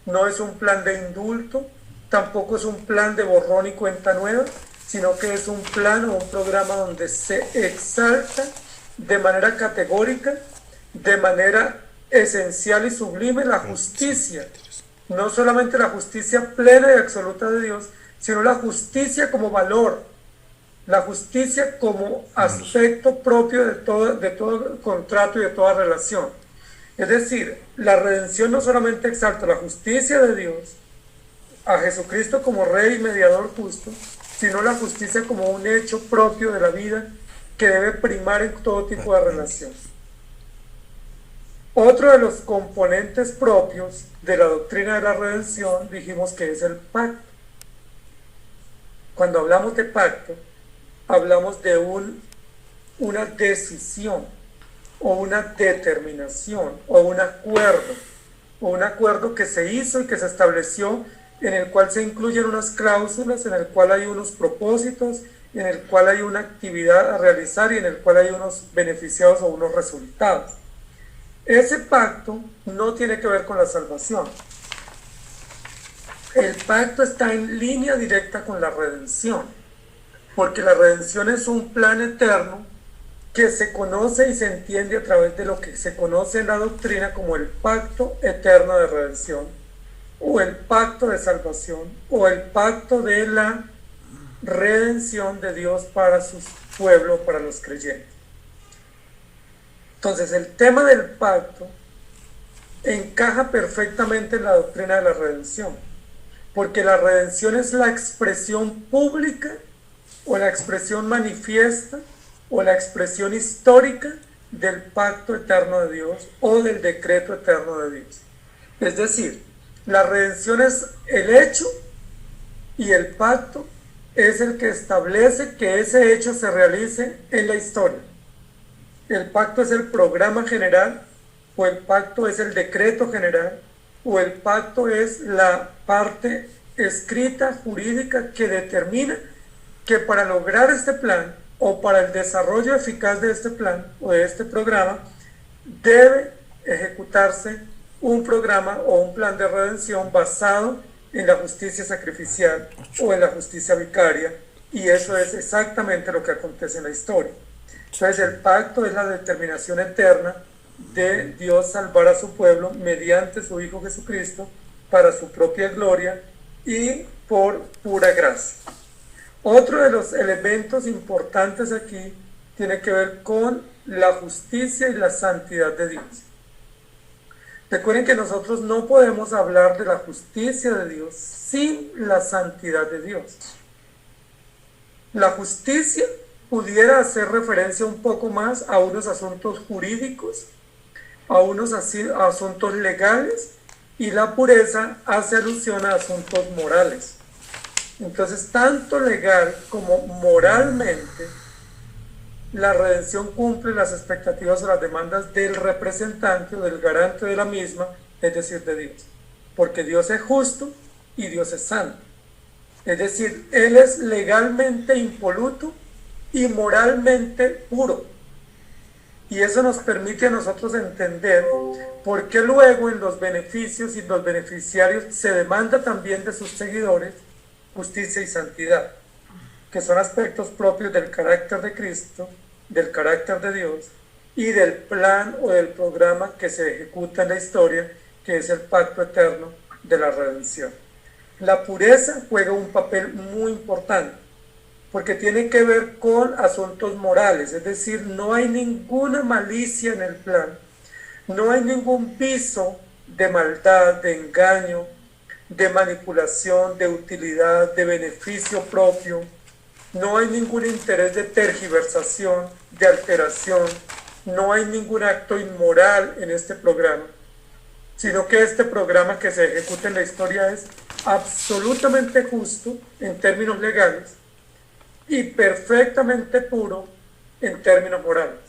no es un plan de indulto, tampoco es un plan de borrón y cuenta nueva, sino que es un plan o un programa donde se exalta de manera categórica, de manera esencial y sublime la justicia, no solamente la justicia plena y absoluta de Dios, sino la justicia como valor, la justicia como aspecto propio de todo contrato y de toda relación. Es decir, la redención no solamente exalta la justicia de Dios, a Jesucristo como Rey y Mediador justo, sino la justicia como un hecho propio de la vida que debe primar en todo tipo de relación. Otro de los componentes propios de la doctrina de la redención dijimos que es el pacto. Cuando hablamos de pacto, hablamos de una decisión o una determinación o un acuerdo que se hizo y que se estableció, en el cual se incluyen unas cláusulas, en el cual hay unos propósitos, en el cual hay una actividad a realizar y en el cual hay unos beneficiados o unos resultados. Ese pacto no tiene que ver con la salvación. El pacto está en línea directa con la redención, porque la redención es un plan eterno que se conoce y se entiende a través de lo que se conoce en la doctrina como el pacto eterno de redención, o el pacto de salvación, o el pacto de la redención de Dios para su pueblo, para los creyentes. Entonces, el tema del pacto encaja perfectamente en la doctrina de la redención, porque la redención es la expresión pública o la expresión manifiesta o la expresión histórica del pacto eterno de Dios o del decreto eterno de Dios. Es decir, la redención es el hecho y el pacto es el que establece que ese hecho se realice en la historia. El pacto es el programa general, o el pacto es el decreto general, o el pacto es la parte escrita jurídica que determina que para lograr este plan o para el desarrollo eficaz de este plan o de este programa debe ejecutarse un programa o un plan de redención basado en la justicia sacrificial o en la justicia vicaria, y eso es exactamente lo que acontece en la historia. Entonces el pacto es la determinación eterna de Dios salvar a su pueblo mediante su Hijo Jesucristo para su propia gloria y por pura gracia. Otro de los elementos importantes aquí tiene que ver con la justicia y la santidad de Dios. Recuerden que nosotros no podemos hablar de la justicia de Dios sin la santidad de Dios. La justicia pudiera hacer referencia un poco más a unos asuntos jurídicos, a unos asuntos legales, y la pureza hace alusión a asuntos morales. Entonces, tanto legal como moralmente, la redención cumple las expectativas o las demandas del representante o del garante de la misma, es decir, de Dios. Porque Dios es justo y Dios es santo. Es decir, Él es legalmente impoluto y moralmente puro. Y eso nos permite a nosotros entender por qué luego en los beneficios y los beneficiarios se demanda también de sus seguidores justicia y santidad, que son aspectos propios del carácter de Cristo, del carácter de Dios y del plan o del programa que se ejecuta en la historia, que es el pacto eterno de la redención. La pureza juega un papel muy importante, porque tiene que ver con asuntos morales, es decir, no hay ninguna malicia en el plan, no hay ningún viso de maldad, de engaño, de manipulación, de utilidad, de beneficio propio, no hay ningún interés de tergiversación, de alteración, no hay ningún acto inmoral en este programa, sino que este programa que se ejecuta en la historia es absolutamente justo en términos legales y perfectamente puro en términos morales.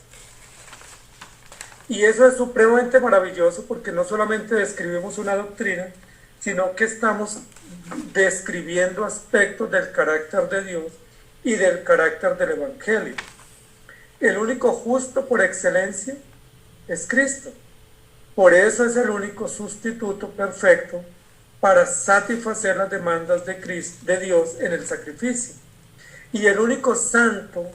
Y eso es supremamente maravilloso, porque no solamente describimos una doctrina, sino que estamos describiendo aspectos del carácter de Dios y del carácter del Evangelio. El único justo por excelencia es Cristo. Por eso es el único sustituto perfecto para satisfacer las demandas de Dios en el sacrificio. Y el único santo,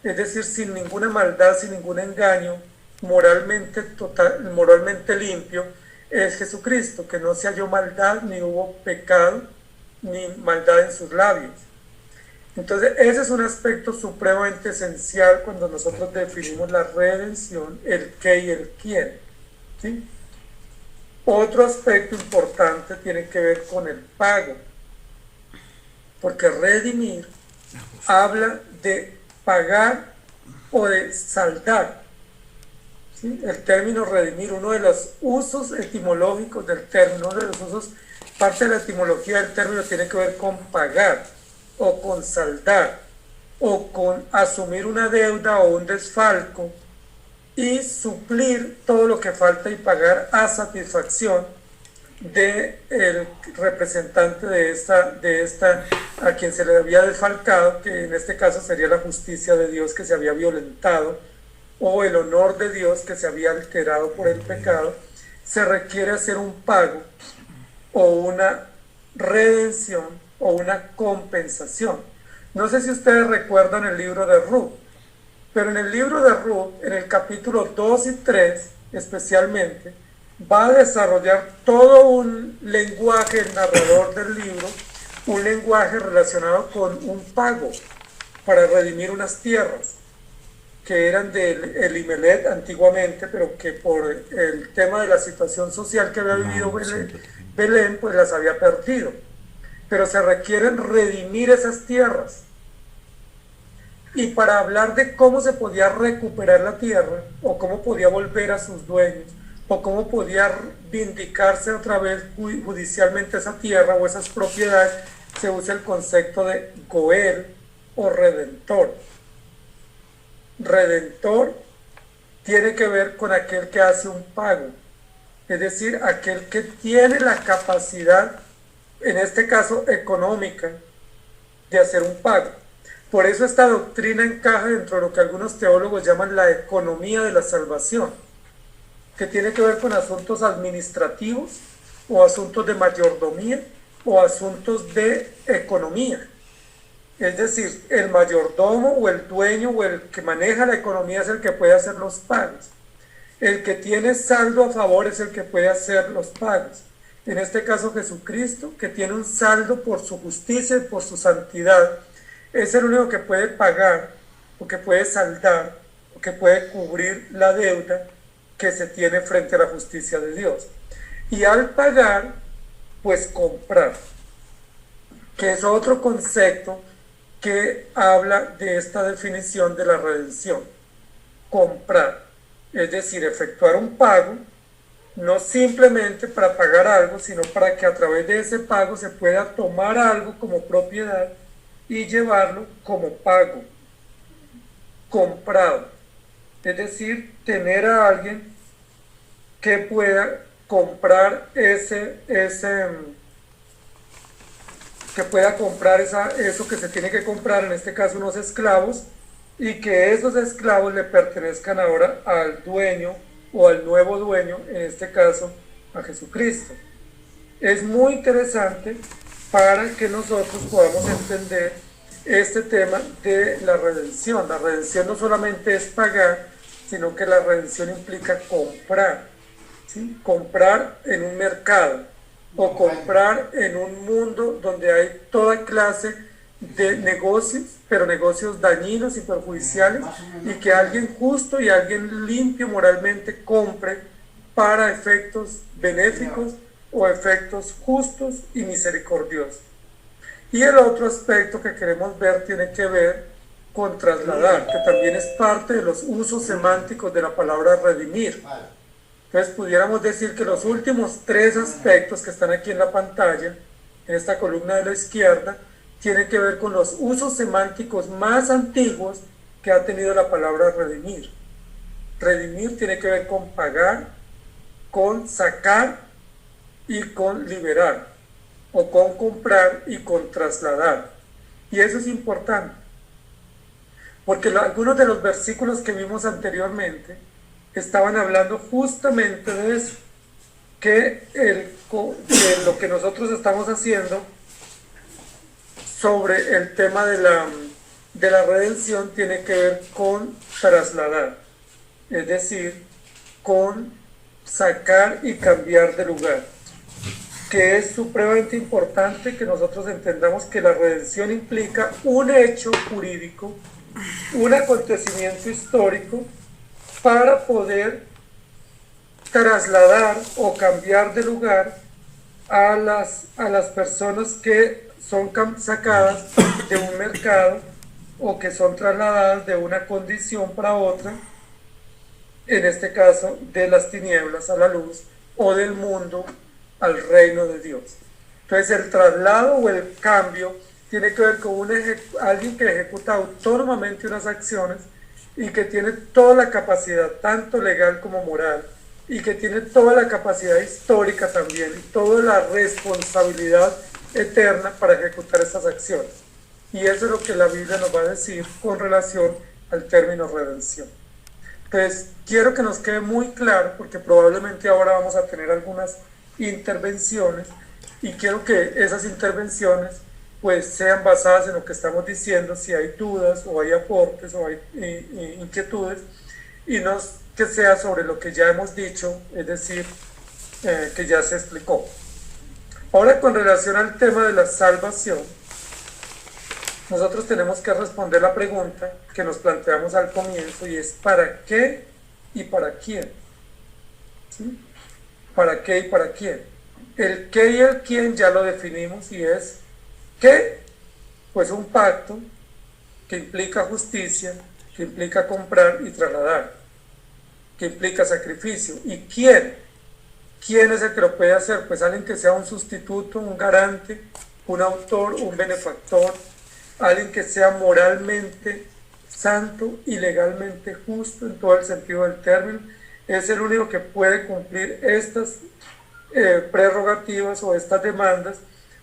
es decir, sin ninguna maldad, sin ningún engaño, moralmente limpio, es Jesucristo, que no se halló maldad, ni hubo pecado, ni maldad en sus labios. Entonces, ese es un aspecto supremamente esencial cuando nosotros definimos la redención, el qué y el quién, ¿sí? Otro aspecto importante tiene que ver con el pago, porque redimir habla de pagar o de saldar, ¿sí? El término redimir, uno de los usos etimológicos del término, uno de los usos, parte de la etimología del término tiene que ver con pagar o con saldar o con asumir una deuda o un desfalco y suplir todo lo que falta y pagar a satisfacción del representante de esta a quien se le había desfalcado, que en este caso sería la justicia de Dios que se había violentado, o el honor de Dios que se había alterado por el pecado. Se requiere hacer un pago o una redención o una compensación. No sé si ustedes recuerdan el libro de Ruth, pero en el libro de Ruth, en el capítulo 2 y 3 especialmente, va a desarrollar todo un lenguaje, el narrador del libro, un lenguaje relacionado con un pago para redimir unas tierras que eran de Elimelech antiguamente, pero que por el tema de la situación social que había vivido Belén, pues las había perdido. Pero se requieren redimir esas tierras. Y para hablar de cómo se podía recuperar la tierra, o cómo podía volver a sus dueños, o cómo podía vindicarse otra vez judicialmente esa tierra o esas propiedades, se usa el concepto de Goel o redentor. Redentor tiene que ver con aquel que hace un pago, es decir, aquel que tiene la capacidad, en este caso económica, de hacer un pago. Por eso esta doctrina encaja dentro de lo que algunos teólogos llaman la economía de la salvación, que tiene que ver con asuntos administrativos o asuntos de mayordomía o asuntos de economía. Es decir, el mayordomo o el dueño o el que maneja la economía es el que puede hacer los pagos. El que tiene saldo a favor es el que puede hacer los pagos. En este caso Jesucristo, que tiene un saldo por su justicia y por su santidad, es el único que puede pagar o que puede saldar o que puede cubrir la deuda que se tiene frente a la justicia de Dios. Y al pagar, pues comprar, que es otro concepto que habla de esta definición de la redención. Comprar, es decir, efectuar un pago, no simplemente para pagar algo, sino para que a través de ese pago se pueda tomar algo como propiedad y llevarlo como pago, comprado. Es decir, tener a alguien que pueda comprar que pueda comprar eso que se tiene que comprar, en este caso unos esclavos, y que esos esclavos le pertenezcan ahora al dueño o al nuevo dueño, en este caso a Jesucristo. Es muy interesante para que nosotros podamos entender este tema de la redención. La redención no solamente es pagar, sino que la redención implica comprar, ¿sí? Comprar en un mercado o comprar en un mundo donde hay toda clase de negocios, pero negocios dañinos y perjudiciales, y que alguien justo y alguien limpio moralmente compre para efectos benéficos o efectos justos y misericordiosos. Y el otro aspecto que queremos ver tiene que ver con trasladar, que también es parte de los usos semánticos de la palabra redimir. Entonces pudiéramos decir que los últimos tres aspectos que están aquí en la pantalla, en esta columna de la izquierda, tienen que ver con los usos semánticos más antiguos que ha tenido la palabra redimir. Redimir tiene que ver con pagar, con sacar y con liberar, o con comprar y con trasladar. Y eso es importante, porque algunos de los versículos que vimos anteriormente estaban hablando justamente de eso, que lo que nosotros estamos haciendo sobre el tema de la redención tiene que ver con trasladar, es decir, con sacar y cambiar de lugar, que es supremamente importante que nosotros entendamos que la redención implica un hecho jurídico, un acontecimiento histórico, para poder trasladar o cambiar de lugar a las personas que son sacadas de un mercado o que son trasladadas de una condición para otra, en este caso de las tinieblas a la luz o del mundo al reino de Dios. Entonces el traslado o el cambio tiene que ver con alguien que ejecuta autónomamente unas acciones y que tiene toda la capacidad, tanto legal como moral, y que tiene toda la capacidad histórica también, y toda la responsabilidad eterna para ejecutar estas acciones. Y eso es lo que la Biblia nos va a decir con relación al término redención. Entonces, quiero que nos quede muy claro, porque probablemente ahora vamos a tener algunas intervenciones, y quiero que esas intervenciones pues sean basadas en lo que estamos diciendo, si hay dudas o hay aportes o hay inquietudes, y no que sea sobre lo que ya hemos dicho, es decir, que ya se explicó. Ahora, con relación al tema de la salvación, nosotros tenemos que responder la pregunta que nos planteamos al comienzo, y es ¿para qué y para quién? ¿Sí? ¿Para qué y para quién? El qué y el quién ya lo definimos, y es ¿qué? Pues un pacto que implica justicia, que implica comprar y trasladar, que implica sacrificio. ¿Y quién? ¿Quién es el que lo puede hacer? Pues alguien que sea un sustituto, un garante, un autor, un benefactor, alguien que sea moralmente santo y legalmente justo en todo el sentido del término. Es el único que puede cumplir estas prerrogativas o estas demandas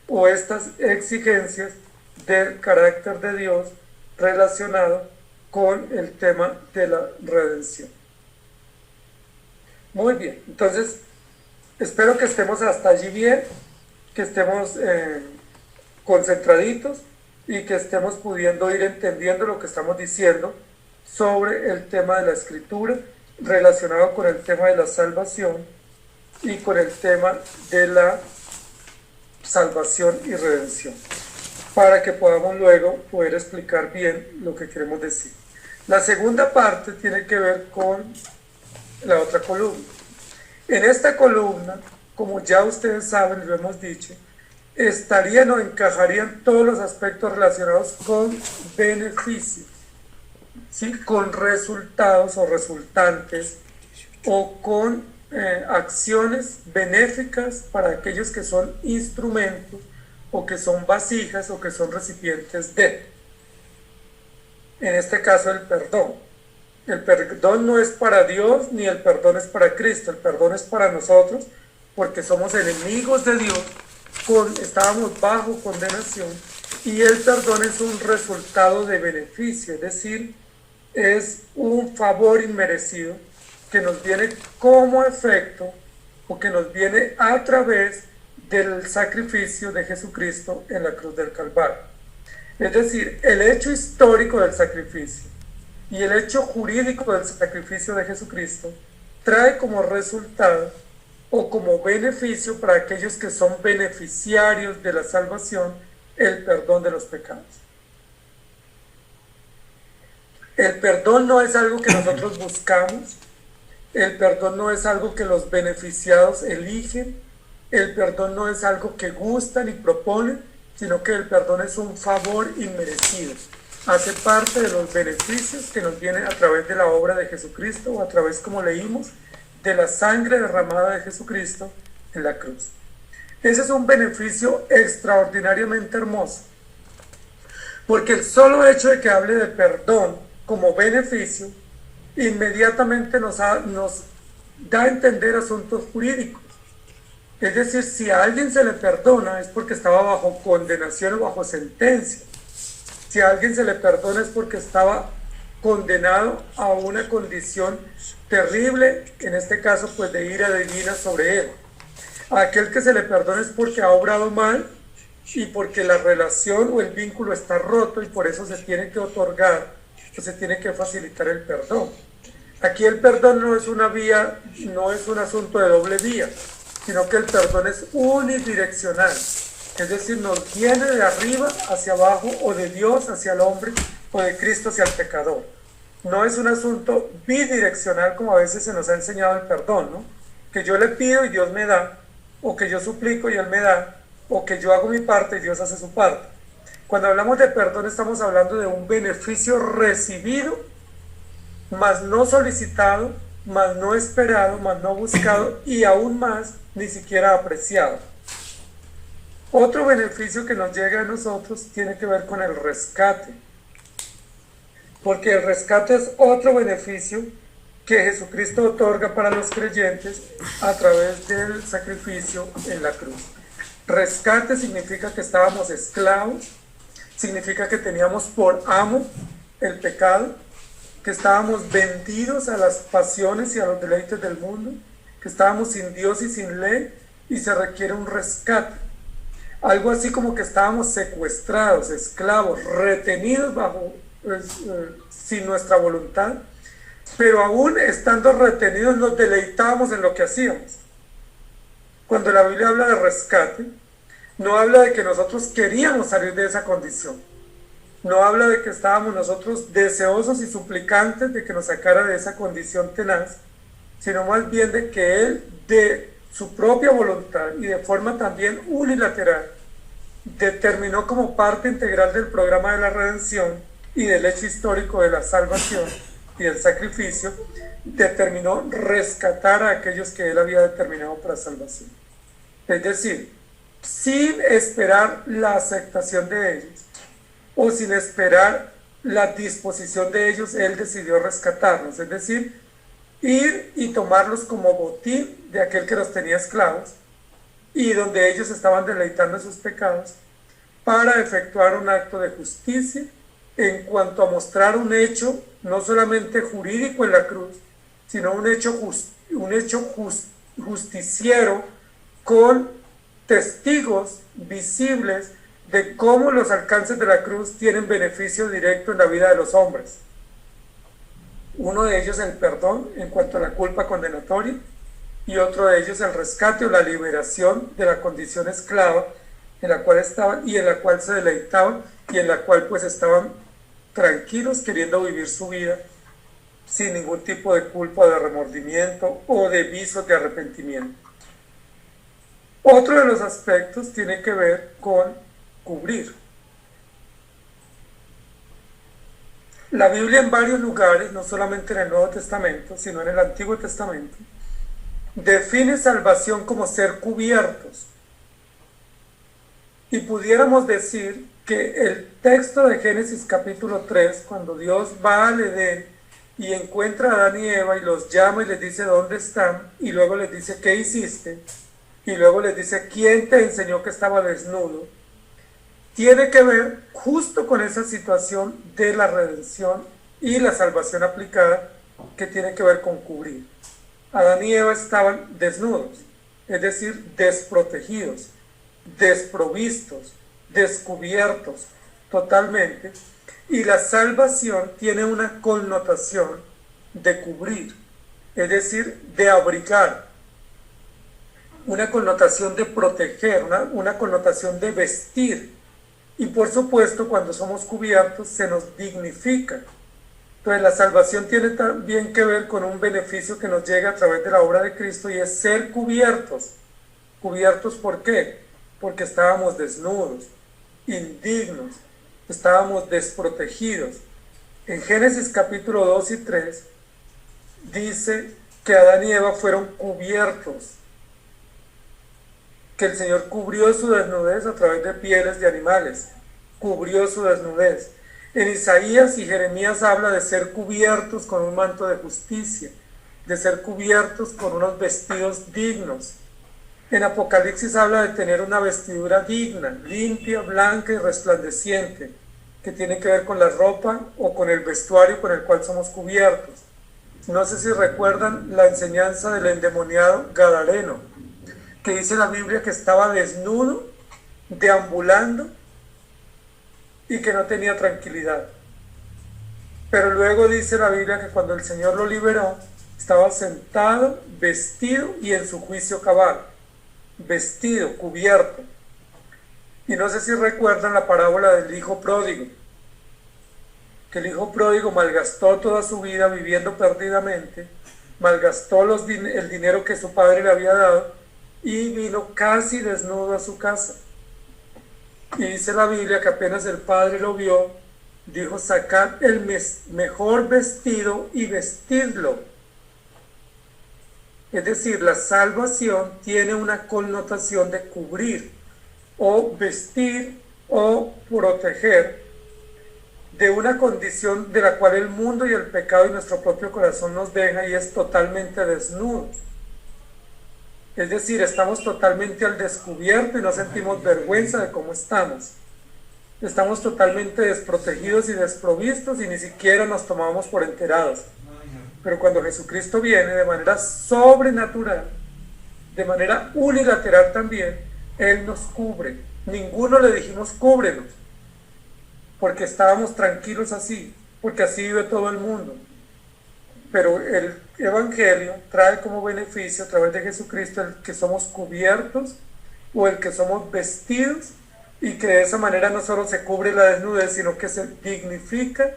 o estas exigencias del carácter de Dios relacionado con el tema de la redención. Muy bien, entonces espero que estemos hasta allí bien, que estemos concentraditos y que estemos pudiendo ir entendiendo lo que estamos diciendo sobre el tema de la escritura relacionado con el tema de la salvación y con el tema de la salvación y redención, para que podamos luego poder explicar bien lo que queremos decir. La segunda parte tiene que ver con la otra columna. En esta columna, como ya ustedes saben y lo hemos dicho, estarían o encajarían todos los aspectos relacionados con beneficios, ¿sí? Con resultados o resultantes, o con acciones benéficas para aquellos que son instrumentos, o que son vasijas, o que son recipientes de, en este caso, el perdón. El perdón no es para Dios, ni el perdón es para Cristo. El perdón es para nosotros, porque somos enemigos de Dios, estábamos bajo condenación, y el perdón es un resultado de beneficio, es decir, es un favor inmerecido que nos viene como efecto, o que nos viene a través del sacrificio de Jesucristo en la cruz del Calvario. Es decir, el hecho histórico del sacrificio y el hecho jurídico del sacrificio de Jesucristo trae como resultado o como beneficio para aquellos que son beneficiarios de la salvación el perdón de los pecados. El perdón no es algo que nosotros buscamos, el perdón no es algo que los beneficiados eligen, el perdón no es algo que gustan y proponen, sino que el perdón es un favor inmerecido. Hace parte de los beneficios que nos vienen a través de la obra de Jesucristo, o a través, como leímos, de la sangre derramada de Jesucristo en la cruz. Ese es un beneficio extraordinariamente hermoso, porque el solo hecho de que hable de perdón como beneficio inmediatamente nos da a entender asuntos jurídicos. Es decir, si a alguien se le perdona es porque estaba bajo condenación o bajo sentencia. Si a alguien se le perdona es porque estaba condenado a una condición terrible, en este caso pues de ira divina sobre él. A aquel que se le perdona es porque ha obrado mal y porque la relación o el vínculo está roto, y por eso se tiene que otorgar o se tiene que facilitar el perdón. Aquí el perdón no es una vía, no es un asunto de doble vía, sino que el perdón es unidireccional. Es decir, nos viene de arriba hacia abajo, o de Dios hacia el hombre, o de Cristo hacia el pecador. No es un asunto bidireccional, como a veces se nos ha enseñado el perdón, ¿no? Que yo le pido y Dios me da, o que yo suplico y Él me da, o que yo hago mi parte y Dios hace su parte. Cuando hablamos de perdón estamos hablando de un beneficio recibido, mas no solicitado, mas no esperado, mas no buscado, y aún más ni siquiera apreciado. Otro beneficio que nos llega a nosotros tiene que ver con el rescate, porque el rescate es otro beneficio que Jesucristo otorga para los creyentes a través del sacrificio en la cruz. Rescate significa que estábamos esclavos, significa que teníamos por amo el pecado, que estábamos vendidos a las pasiones y a los deleites del mundo, que estábamos sin Dios y sin ley, y se requiere un rescate. Algo así como que estábamos secuestrados, esclavos, retenidos sin nuestra voluntad, pero aún estando retenidos nos deleitábamos en lo que hacíamos. cuando la Biblia habla de rescate, no habla de que nosotros queríamos salir de esa condición. No habla de que estábamos nosotros deseosos y suplicantes de que nos sacara de esa condición tenaz, sino más bien de que Él, de su propia voluntad y de forma también unilateral, determinó como parte integral del programa de la redención y del hecho histórico de la salvación y del sacrificio, determinó rescatar a aquellos que Él había determinado para salvación. Es decir, sin esperar la aceptación de ellos o sin esperar la disposición de ellos, Él decidió rescatarlos, es decir, ir y tomarlos como botín de aquel que los tenía esclavos y donde ellos estaban deleitando sus pecados, para efectuar un acto de justicia en cuanto a mostrar un hecho no solamente jurídico en la cruz, sino un hecho justiciero con testigos visibles de cómo los alcances de la cruz tienen beneficio directo en la vida de los hombres. Uno de ellos el perdón en cuanto a la culpa condenatoria, y otro de ellos el rescate o la liberación de la condición esclava en la cual estaban y en la cual se deleitaban y en la cual pues estaban tranquilos queriendo vivir su vida sin ningún tipo de culpa, de remordimiento o de visos de arrepentimiento. Otro de los aspectos tiene que ver con cubrir. La Biblia en varios lugares, no solamente en el Nuevo Testamento, sino en el Antiguo Testamento, define salvación como ser cubiertos. Y pudiéramos decir que el texto de Génesis capítulo 3, cuando Dios va al Edén y encuentra a Adán y Eva y los llama y les dice dónde están, y luego les dice qué hiciste, y luego les dice quién te enseñó que estaba desnudo, tiene que ver justo con esa situación de la redención y la salvación aplicada, que tiene que ver con cubrir. Adán y Eva estaban desnudos, es decir, desprotegidos, desprovistos, descubiertos totalmente, y la salvación tiene una connotación de cubrir, es decir, de abrigar, una connotación de proteger, una connotación de vestir, y por supuesto cuando somos cubiertos se nos dignifica. Entonces la salvación tiene también que ver con un beneficio que nos llega a través de la obra de Cristo, y es ser cubiertos. ¿Cubiertos por qué? Porque estábamos desnudos, indignos, estábamos desprotegidos. En Génesis capítulo 2 y 3 dice que Adán y Eva fueron cubiertos, que el Señor cubrió su desnudez a través de pieles de animales, cubrió su desnudez. En Isaías y Jeremías habla de ser cubiertos con un manto de justicia, de ser cubiertos con unos vestidos dignos. En Apocalipsis habla de tener una vestidura digna, limpia, blanca y resplandeciente, que tiene que ver con la ropa o con el vestuario con el cual somos cubiertos. No sé si recuerdan la enseñanza del endemoniado Gadareno, que dice la Biblia que estaba desnudo, deambulando y que no tenía tranquilidad. Pero luego dice la Biblia que cuando el Señor lo liberó, estaba sentado, vestido y en su juicio cabal, vestido, cubierto. Y no sé si recuerdan la parábola del hijo pródigo, que el hijo pródigo malgastó toda su vida viviendo perdidamente, malgastó el dinero que su padre le había dado y vino casi desnudo a su casa. Y dice la Biblia que apenas el padre lo vio, dijo: sacad el mejor vestido y vestidlo. Es decir, la salvación tiene una connotación de cubrir o vestir o proteger de una condición de la cual el mundo y el pecado y nuestro propio corazón nos deja, y es totalmente desnudos. Es decir, estamos totalmente al descubierto y no sentimos vergüenza de cómo estamos. Estamos totalmente desprotegidos y desprovistos y ni siquiera nos tomamos por enterados. Pero cuando Jesucristo viene de manera sobrenatural, de manera unilateral también, Él nos cubre. Ninguno le dijimos cúbrenos, porque estábamos tranquilos así, porque así vive todo el mundo. pero el Evangelio trae como beneficio a través de Jesucristo el que somos cubiertos o el que somos vestidos, y que de esa manera no solo se cubre la desnudez, sino que se dignifica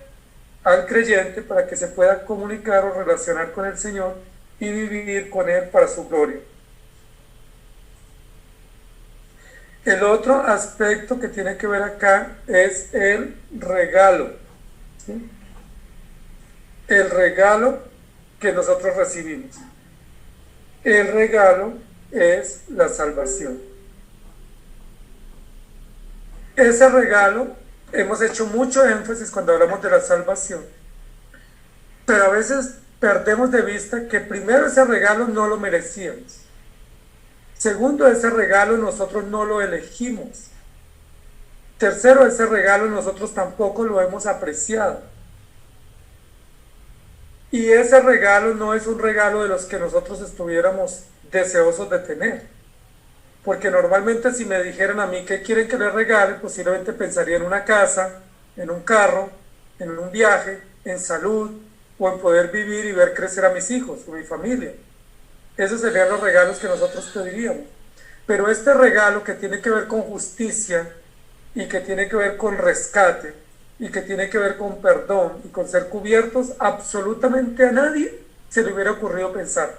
al creyente para que se pueda comunicar o relacionar con el Señor y vivir con Él para su gloria. El otro aspecto que tiene que ver acá es el regalo, ¿sí? El regalo que nosotros recibimos. El regalo es la salvación. Ese regalo, hemos hecho mucho énfasis cuando hablamos de la salvación, pero a veces perdemos de vista que primero ese regalo no lo merecíamos. Segundo, ese regalo nosotros no lo elegimos. Tercero, ese regalo nosotros tampoco lo hemos apreciado. Y ese regalo no es un regalo de los que nosotros estuviéramos deseosos de tener. Porque normalmente si me dijeran a mí qué quieren que les regale, posiblemente pensaría en una casa, en un carro, en un viaje, en salud, o en poder vivir y ver crecer a mis hijos o mi familia. Esos serían los regalos que nosotros pediríamos. Pero este regalo que tiene que ver con justicia y que tiene que ver con rescate y que tiene que ver con perdón y con ser cubiertos, absolutamente a nadie se le hubiera ocurrido pensar.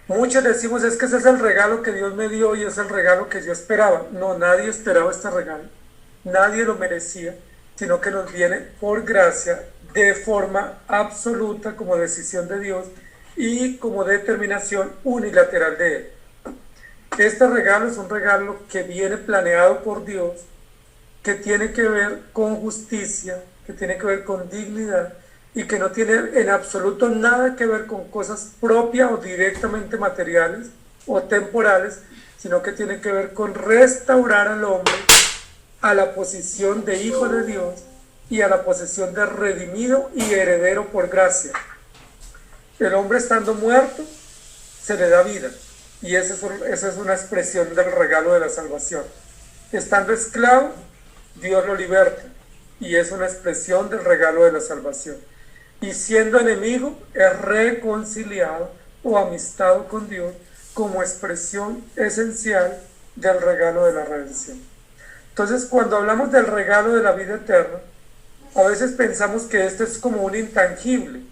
Muchos decimos, es que ese es el regalo que Dios me dio y es el regalo que yo esperaba. No, nadie esperaba este regalo. Nadie lo merecía, sino que nos viene por gracia, de forma absoluta, como decisión de Dios y como determinación unilateral de Él. Este regalo es un regalo que viene planeado por Dios, que tiene que ver con justicia, que tiene que ver con dignidad y que no tiene en absoluto nada que ver con cosas propias o directamente materiales o temporales, sino que tiene que ver con restaurar al hombre a la posición de hijo de Dios y a la posición de redimido y heredero por gracia. El hombre estando muerto, se le da vida. Y esa es una expresión del regalo de la salvación. Estando esclavo, Dios lo liberta. Y es una expresión del regalo de la salvación. Y siendo enemigo, es reconciliado o amistado con Dios como expresión esencial del regalo de la redención. Entonces, cuando hablamos del regalo de la vida eterna, a veces pensamos que esto es como un intangible.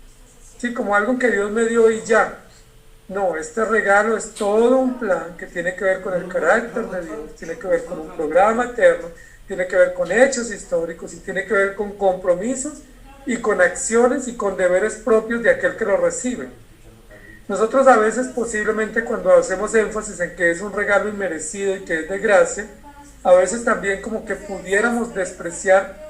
Sí, como algo que Dios me dio y ya. No, este regalo es todo un plan que tiene que ver con el carácter de Dios, tiene que ver con un programa eterno, tiene que ver con hechos históricos y tiene que ver con compromisos y con acciones y con deberes propios de aquel que lo recibe. Nosotros a veces posiblemente cuando hacemos énfasis en que es un regalo inmerecido y que es de gracia, a veces también como que pudiéramos despreciar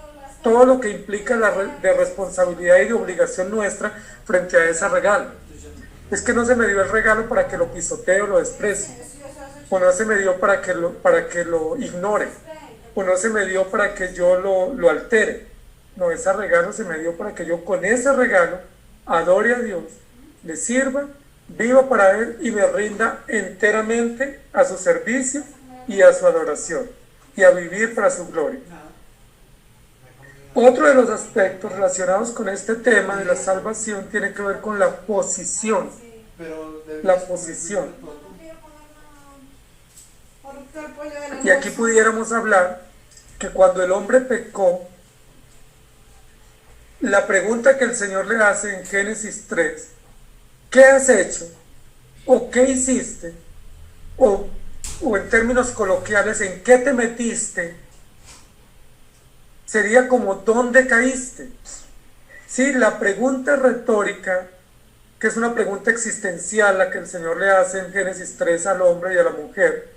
todo lo que implica de responsabilidad y de obligación nuestra frente a ese regalo. Es que no se me dio el regalo para que lo pisotee o lo desprecie, o no se me dio para que lo ignore, o no se me dio para que yo lo altere. No, ese regalo se me dio para que yo con ese regalo adore a Dios, le sirva, viva para Él y me rinda enteramente a su servicio y a su adoración, y a vivir para su gloria. Otro de los aspectos relacionados con este tema de la salvación tiene que ver con la posición. La posición. Y aquí pudiéramos hablar que cuando el hombre pecó, la pregunta que el Señor le hace en Génesis 3, ¿qué has hecho? ¿O qué hiciste? O en términos coloquiales, ¿en qué te metiste? Sería como, ¿dónde caíste? Sí, la pregunta retórica, que es una pregunta existencial, la que el Señor le hace en Génesis 3 al hombre y a la mujer,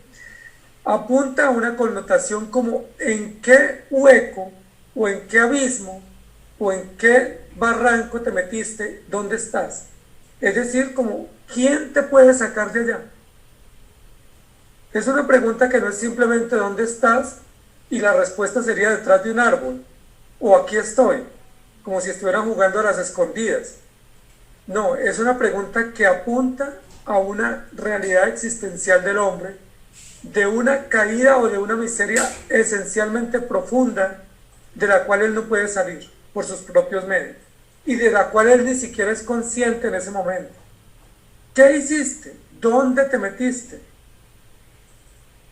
apunta a una connotación como, ¿en qué hueco, o en qué abismo, o en qué barranco te metiste? ¿Dónde estás? Es decir, como, ¿quién te puede sacar de allá? Es una pregunta que no es simplemente ¿dónde estás? Y la respuesta sería detrás de un árbol, o aquí estoy, como si estuvieran jugando a las escondidas. No, es una pregunta que apunta a una realidad existencial del hombre, de una caída o de una miseria esencialmente profunda, de la cual él no puede salir por sus propios medios. y de la cual él ni siquiera es consciente en ese momento. ¿Qué hiciste? ¿Dónde te metiste?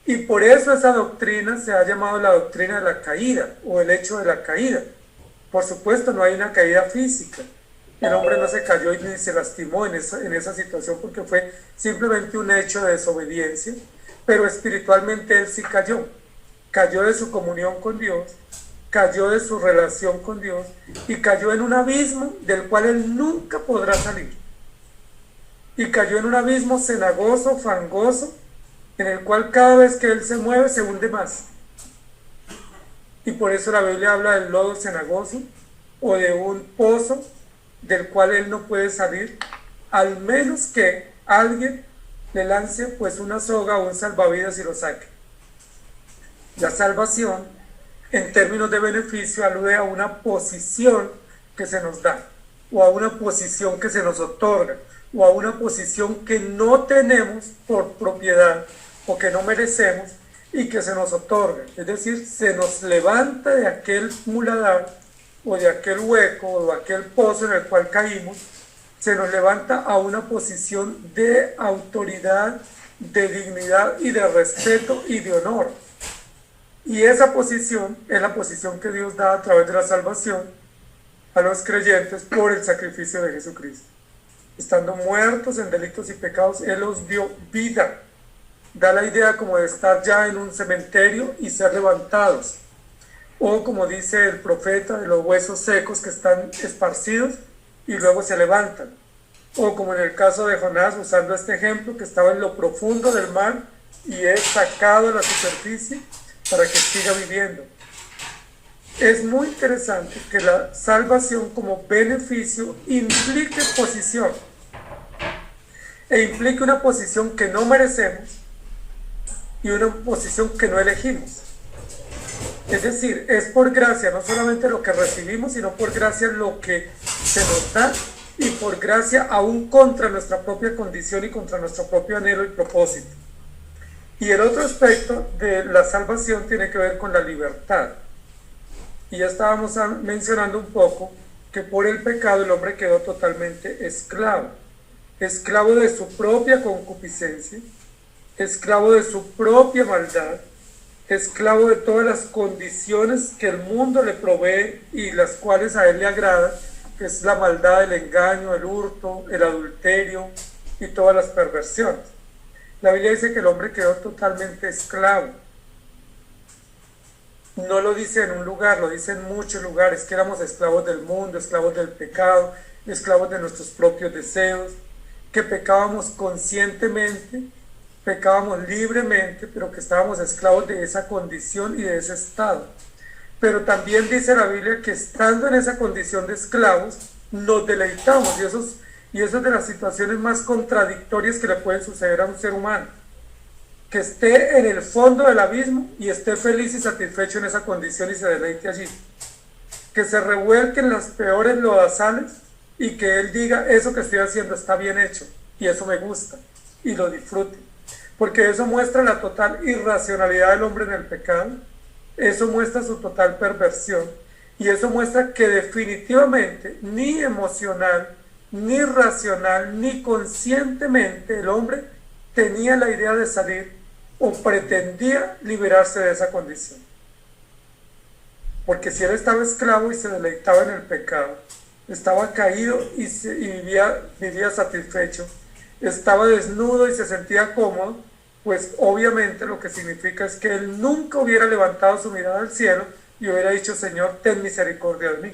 Y por eso esa doctrina se ha llamado la doctrina de la caída o el hecho de la caída. Por supuesto, no hay una caída física. El hombre no se cayó y ni se lastimó en esa situación porque fue simplemente un hecho de desobediencia, pero espiritualmente él sí cayó. Cayó de su comunión con Dios, cayó de su relación con Dios y cayó en un abismo del cual él nunca podrá salir. Y cayó en un abismo cenagoso, fangoso, en el cual cada vez que él se mueve se hunde más. Y por eso la Biblia habla del lodo cenagoso o de un pozo del cual él no puede salir, al menos que alguien le lance pues una soga o un salvavidas y lo saque. La salvación, en términos de beneficio, alude a una posición que se nos da, o a una posición que se nos otorga, o a una posición que no tenemos por propiedad, o que no merecemos, y que se nos otorga. Es decir, se nos levanta de aquel muladar, o de aquel hueco, o de aquel pozo en el cual caímos, se nos levanta a una posición de autoridad, de dignidad y de respeto y de honor. Y esa posición es la posición que Dios da a través de la salvación a los creyentes por el sacrificio de Jesucristo. Estando muertos en delitos y pecados, Él los dio vida. Da la idea como de estar ya en un cementerio y ser levantados. O como dice el profeta, de los huesos secos que están esparcidos y luego se levantan. O como en el caso de Jonás, usando este ejemplo, que estaba en lo profundo del mar y es sacado a la superficie para que siga viviendo. Es muy interesante que la salvación como beneficio implique posición. E implique una posición que no merecemos y una posición que no elegimos. Es decir, es por gracia, no solamente lo que recibimos, sino por gracia lo que se nos da y por gracia aún contra nuestra propia condición y contra nuestro propio anhelo y propósito. Y el otro aspecto de la salvación tiene que ver con la libertad. Y ya estábamos mencionando un poco que por el pecado el hombre quedó totalmente esclavo. Esclavo de su propia concupiscencia, esclavo de su propia maldad, esclavo de todas las condiciones que el mundo le provee y las cuales a él le agradan, que es la maldad, el engaño, el hurto, el adulterio y todas las perversiones. La Biblia dice que el hombre quedó totalmente esclavo. No lo dice en un lugar, lo dice en muchos lugares, que éramos esclavos del mundo, esclavos del pecado, esclavos de nuestros propios deseos, que pecábamos conscientemente, pecábamos libremente, pero que estábamos esclavos de esa condición y de ese estado. Pero también dice la Biblia que estando en esa condición de esclavos, nos deleitamos, y eso es de las situaciones más contradictorias que le pueden suceder a un ser humano. Que esté en el fondo del abismo y esté feliz y satisfecho en esa condición y se deleite allí. Que se revuelque en las peores lodazales y que él diga, eso que estoy haciendo está bien hecho y eso me gusta y lo disfrute. Porque eso muestra la total irracionalidad del hombre en el pecado, eso muestra su total perversión y eso muestra que definitivamente ni emocional, ni racional, ni conscientemente el hombre tenía la idea de salir o pretendía liberarse de esa condición. Porque si él estaba esclavo y se deleitaba en el pecado, estaba caído y vivía satisfecho, estaba desnudo y se sentía cómodo, pues obviamente lo que significa es que él nunca hubiera levantado su mirada al cielo y hubiera dicho, Señor, ten misericordia de mí.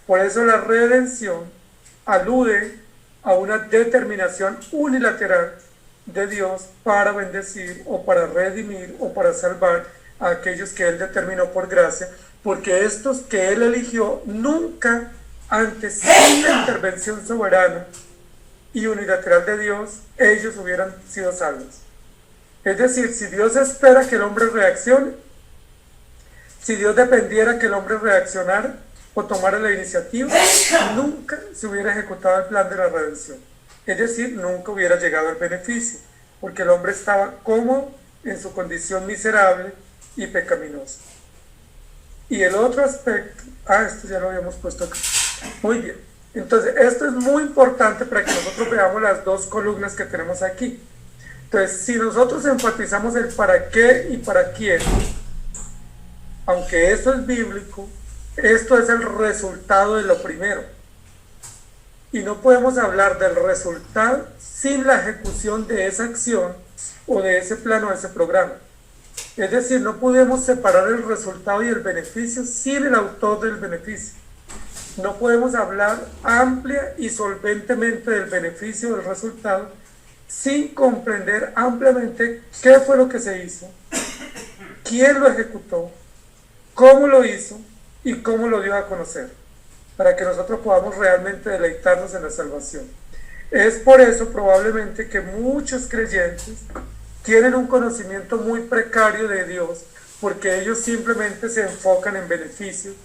Por eso la redención alude a una determinación unilateral de Dios para bendecir o para redimir o para salvar a aquellos que Él determinó por gracia, porque estos que Él eligió nunca antes, sin la intervención soberana y unilateral de Dios, ellos hubieran sido salvos. Es decir, si Dios espera que el hombre reaccione, si Dios dependiera que el hombre reaccionara o tomara la iniciativa, nunca se hubiera ejecutado el plan de la redención. Es decir, nunca hubiera llegado al beneficio, porque el hombre estaba cómodo en su condición miserable y pecaminosa. Y el otro aspecto, esto ya lo habíamos puesto acá. Muy bien. Entonces, esto es muy importante para que nosotros veamos las dos columnas que tenemos aquí. Entonces, si nosotros enfatizamos el para qué y para quién, aunque esto es bíblico, esto es el resultado de lo primero. Y no podemos hablar del resultado sin la ejecución de esa acción o de ese plano, de ese programa. Es decir, no podemos separar el resultado y el beneficio sin el autor del beneficio. No podemos hablar amplia y solventemente del beneficio del resultado sin comprender ampliamente qué fue lo que se hizo, quién lo ejecutó, cómo lo hizo y cómo lo dio a conocer, para que nosotros podamos realmente deleitarnos en la salvación. Es por eso probablemente que muchos creyentes tienen un conocimiento muy precario de Dios, porque ellos simplemente se enfocan en beneficios,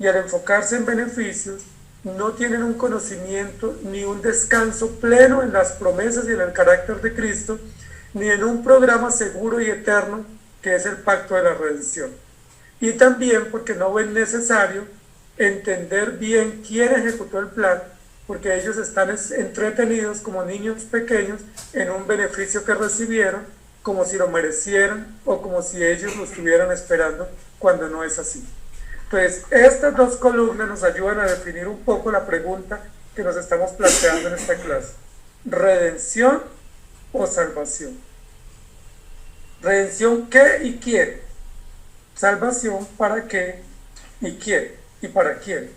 y al enfocarse en beneficios no tienen un conocimiento ni un descanso pleno en las promesas y en el carácter de Cristo, ni en un programa seguro y eterno que es el pacto de la redención. Y también porque no ven necesario entender bien quién ejecutó el plan, porque ellos están entretenidos como niños pequeños en un beneficio que recibieron, como si lo merecieran o como si ellos lo estuvieran esperando, cuando no es así. Entonces, estas dos columnas nos ayudan a definir un poco la pregunta que nos estamos planteando en esta clase. ¿Redención o salvación? ¿Redención qué y quién? Salvación para qué y quién y para quién.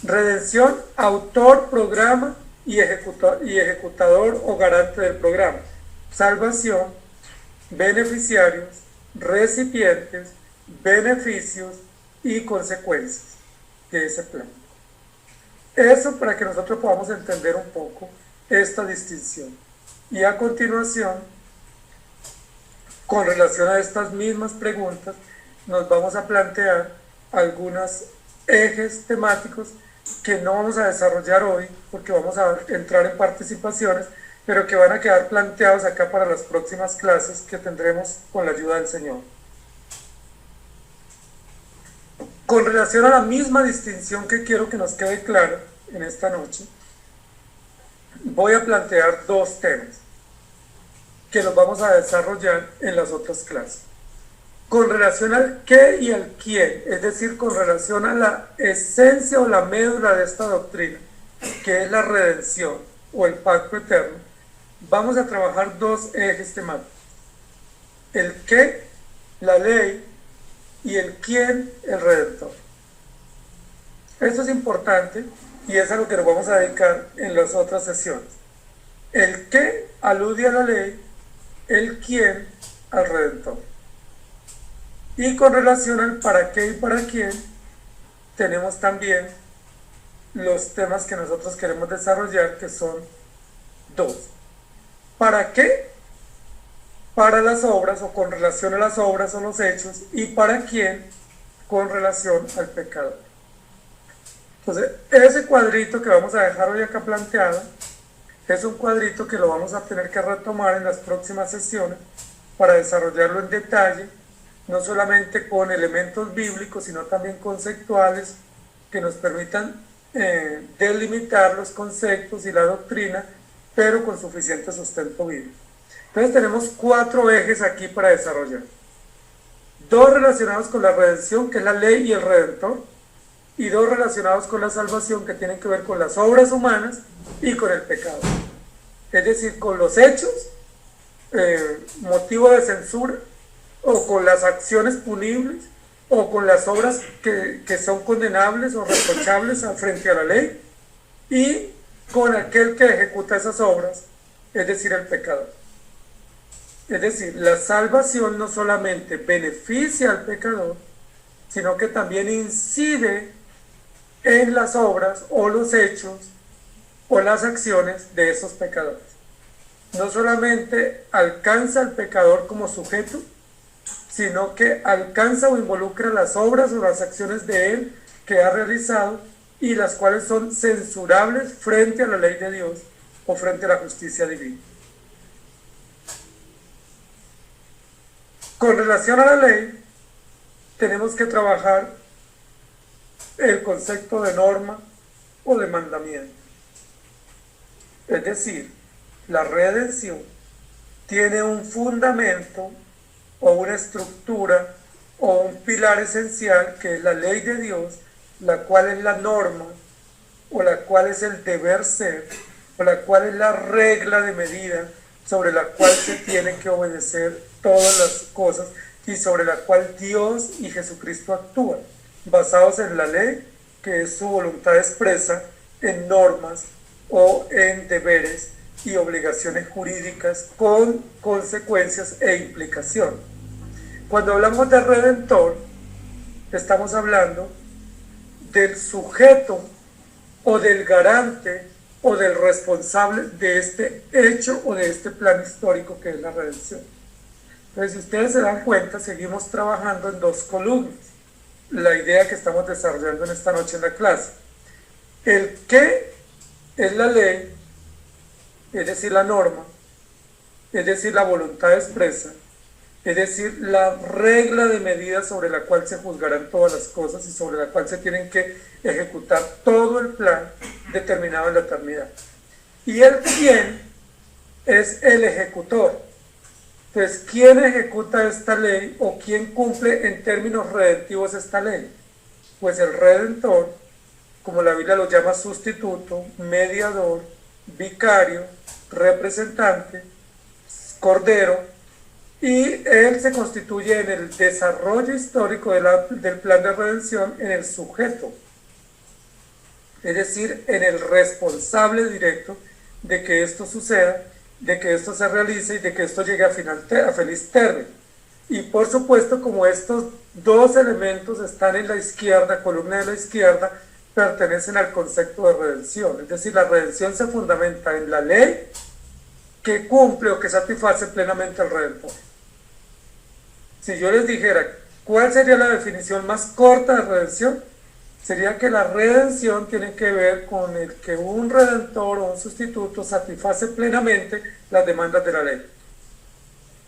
Redención, autor, programa y ejecutador o garante del programa. Salvación, beneficiarios, recipientes, beneficios y consecuencias de ese plan. Eso para que nosotros podamos entender un poco esta distinción. Y a continuación, con relación a estas mismas preguntas, nos vamos a plantear algunos ejes temáticos que no vamos a desarrollar hoy, porque vamos a entrar en participaciones, pero que van a quedar planteados acá para las próximas clases que tendremos con la ayuda del Señor. Con relación a la misma distinción que quiero que nos quede clara en esta noche, voy a plantear dos temas que los vamos a desarrollar en las otras clases. Con relación al qué y al quién, es decir, con relación a la esencia o la médula de esta doctrina, que es la redención o el pacto eterno, vamos a trabajar dos ejes temáticos. El qué, la ley, y el quién, el redentor. Esto es importante y es a lo que nos vamos a dedicar en las otras sesiones. El qué alude a la ley, el quién al redentor. Y con relación al para qué y para quién, tenemos también los temas que nosotros queremos desarrollar, que son dos. ¿Para qué? Para las obras o con relación a las obras o los hechos, y para quién con relación al pecado. Entonces, ese cuadrito que vamos a dejar hoy acá planteado es un cuadrito que lo vamos a tener que retomar en las próximas sesiones para desarrollarlo en detalle, no solamente con elementos bíblicos, sino también conceptuales que nos permitan delimitar los conceptos y la doctrina, pero con suficiente sustento bíblico. Entonces tenemos 4 ejes aquí para desarrollar. 2 relacionados con la redención, que es la ley y el redentor, y 2 relacionados con la salvación, que tienen que ver con las obras humanas y con el pecado. Es decir, con los hechos, motivo de censura, o con las acciones punibles, o con las obras que son condenables o reprochables frente a la ley, y con aquel que ejecuta esas obras, es decir, el pecador. Es decir, la salvación no solamente beneficia al pecador, sino que también incide en las obras o los hechos o las acciones de esos pecadores. No solamente alcanza al pecador como sujeto, sino que alcanza o involucra las obras o las acciones de él que ha realizado y las cuales son censurables frente a la ley de Dios o frente a la justicia divina. Con relación a la ley, tenemos que trabajar el concepto de norma, o de mandamiento. Es decir, la redención tiene un fundamento o una estructura o un pilar esencial que es la ley de Dios, la cual es la norma o la cual es el deber ser o la cual es la regla de medida sobre la cual se tienen que obedecer todas las cosas y sobre la cual Dios y Jesucristo actúan, basados en la ley, que es su voluntad expresa en normas o en deberes y obligaciones jurídicas con consecuencias e implicaciones. Cuando hablamos de redentor, estamos hablando del sujeto o del garante o del responsable de este hecho o de este plan histórico que es la redención. Entonces, si ustedes se dan cuenta, seguimos trabajando en dos columnas. La idea que estamos desarrollando en esta noche en la clase. El qué es la ley, es decir, la norma, es decir, la voluntad expresa, es decir, la regla de medida sobre la cual se juzgarán todas las cosas y sobre la cual se tienen que ejecutar todo el plan determinado en la eternidad. Y el quién es el ejecutor. Entonces, ¿quién ejecuta esta ley o quién cumple en términos redentivos esta ley? Pues el redentor, como la Biblia lo llama, sustituto, mediador, vicario, representante, cordero, y él se constituye en el desarrollo histórico del plan de redención en el sujeto, es decir, en el responsable directo de que esto suceda, de que esto se realice y de que esto llegue a feliz término. Y por supuesto, como estos dos elementos están en la izquierda, columna de la izquierda, pertenecen al concepto de redención. Es decir, la redención se fundamenta en la ley que cumple o que satisface plenamente al Redentor. Si yo les dijera, ¿cuál sería la definición más corta de redención? Sería que la redención tiene que ver con el que un redentor o un sustituto satisface plenamente las demandas de la ley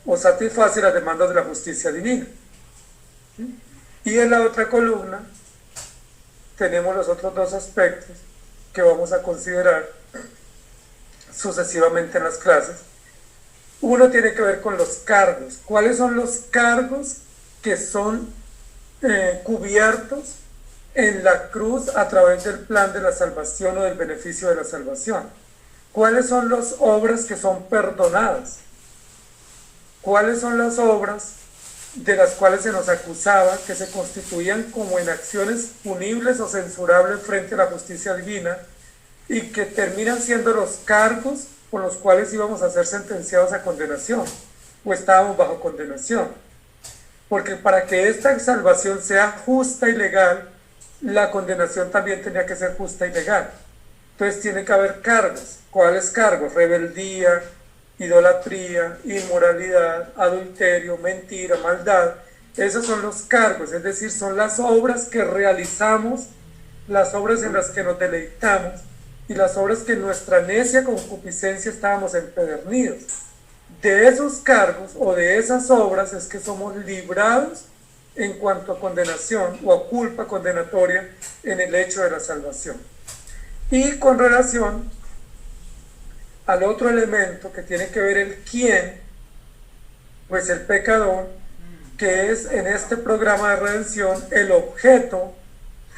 o satisface las demandas de la justicia divina. Y en la otra columna tenemos los otros dos aspectos que vamos a considerar sucesivamente en las clases. Uno tiene que ver con los cargos. ¿Cuáles son los cargos que son cubiertos en la cruz a través del plan de la salvación o del beneficio de la salvación? ¿Cuáles son las obras que son perdonadas? ¿Cuáles son las obras de las cuales se nos acusaba que se constituían como en acciones punibles o censurables frente a la justicia divina y que terminan siendo los cargos por los cuales íbamos a ser sentenciados a condenación o estábamos bajo condenación? Porque para que esta salvación sea justa y legal, la condenación también tenía que ser justa y legal. Entonces tiene que haber cargos. ¿Cuáles cargos? Rebeldía, idolatría, inmoralidad, adulterio, mentira, maldad. Esos son los cargos, es decir, son las obras que realizamos, las obras en las que nos deleitamos y las obras que en nuestra necia concupiscencia estábamos empedernidos. De esos cargos o de esas obras es que somos librados en cuanto a condenación o a culpa condenatoria en el hecho de la salvación. Y con relación al otro elemento que tiene que ver el quién, pues el pecador, que es en este programa de redención el objeto,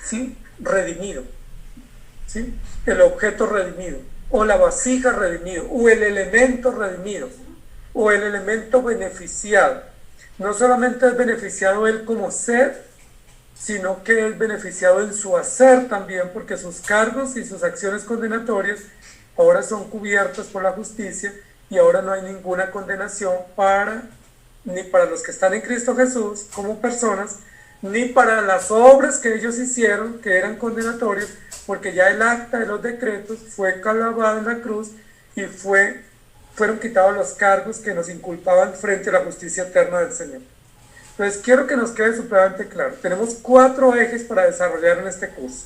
¿sí?, redimido, ¿sí?, el objeto redimido, o la vasija redimido, o el elemento redimido, o el elemento beneficiado. No solamente es beneficiado él como ser, sino que es beneficiado en su hacer también, porque sus cargos y sus acciones condenatorias ahora son cubiertos por la justicia y ahora no hay ninguna condenación ni para los que están en Cristo Jesús como personas, ni para las obras que ellos hicieron que eran condenatorias, porque ya el acta de los decretos fue clavado en la cruz y fueron quitados los cargos que nos inculpaban frente a la justicia eterna del Señor. Entonces quiero que nos quede supremamente claro. Tenemos 4 ejes para desarrollar en este curso.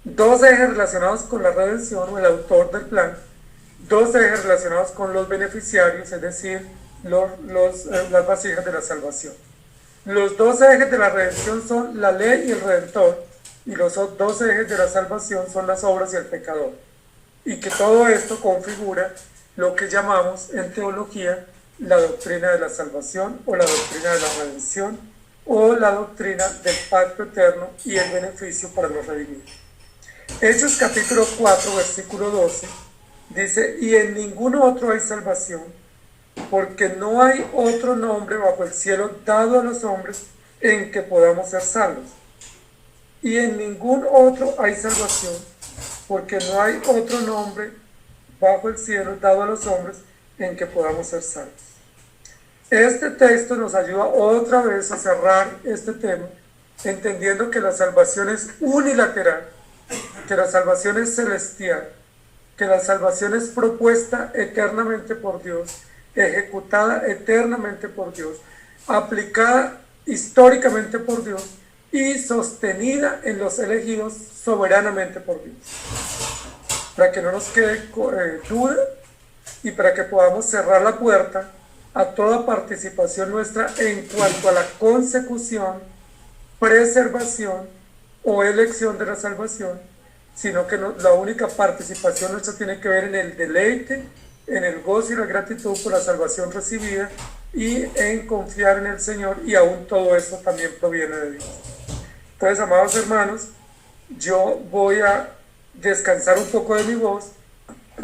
2 ejes relacionados con la redención o el autor del plan. 2 ejes relacionados con los beneficiarios, es decir, las vasijas de la salvación. Los 2 ejes de la redención son la ley y el redentor. y los dos ejes de la salvación son las obras y el pecador, y que todo esto configura lo que llamamos en teología la doctrina de la salvación o la doctrina de la redención o la doctrina del pacto eterno y el beneficio para los redimidos. Hechos capítulo 4 versículo 12 dice: y en ningún otro hay salvación, porque no hay otro nombre bajo el cielo dado a los hombres en que podamos ser salvos. Y en ningún otro hay salvación, porque no hay otro nombre bajo el cielo dado a los hombres en que podamos ser salvos. Este texto nos ayuda otra vez a cerrar este tema, entendiendo que la salvación es unilateral, que la salvación es celestial, que la salvación es propuesta eternamente por Dios, ejecutada eternamente por Dios, aplicada históricamente por Dios y sostenida en los elegidos soberanamente por Dios. Para que no nos quede duda y para que podamos cerrar la puerta a toda participación nuestra en cuanto a la consecución, preservación o elección de la salvación, sino que la única participación nuestra tiene que ver en el deleite, en el gozo y la gratitud por la salvación recibida y en confiar en el Señor, y aún todo eso también proviene de Dios. Entonces, amados hermanos, yo voy a descansar un poco de mi voz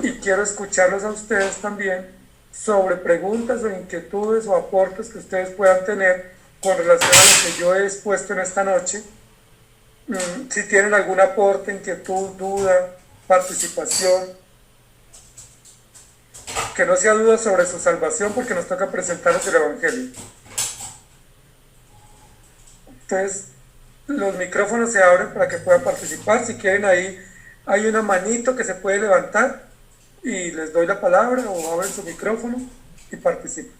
y quiero escucharlos a ustedes también sobre preguntas o inquietudes o aportes que ustedes puedan tener con relación a lo que yo he expuesto en esta noche. Si tienen algún aporte, inquietud, duda, participación, que no sea duda sobre su salvación, porque nos toca presentarles el Evangelio. Entonces, los micrófonos se abren para que puedan participar. Si quieren, ahí hay una manito que se puede levantar y les doy la palabra, o abren su micrófono y participen.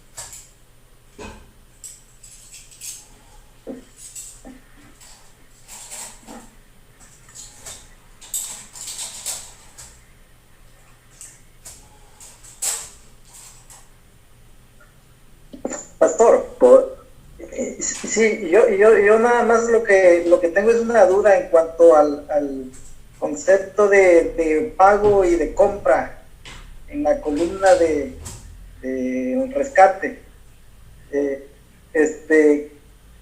Pastor, sí, yo nada más lo que tengo es una duda en cuanto al concepto de pago y de compra en la columna de rescate.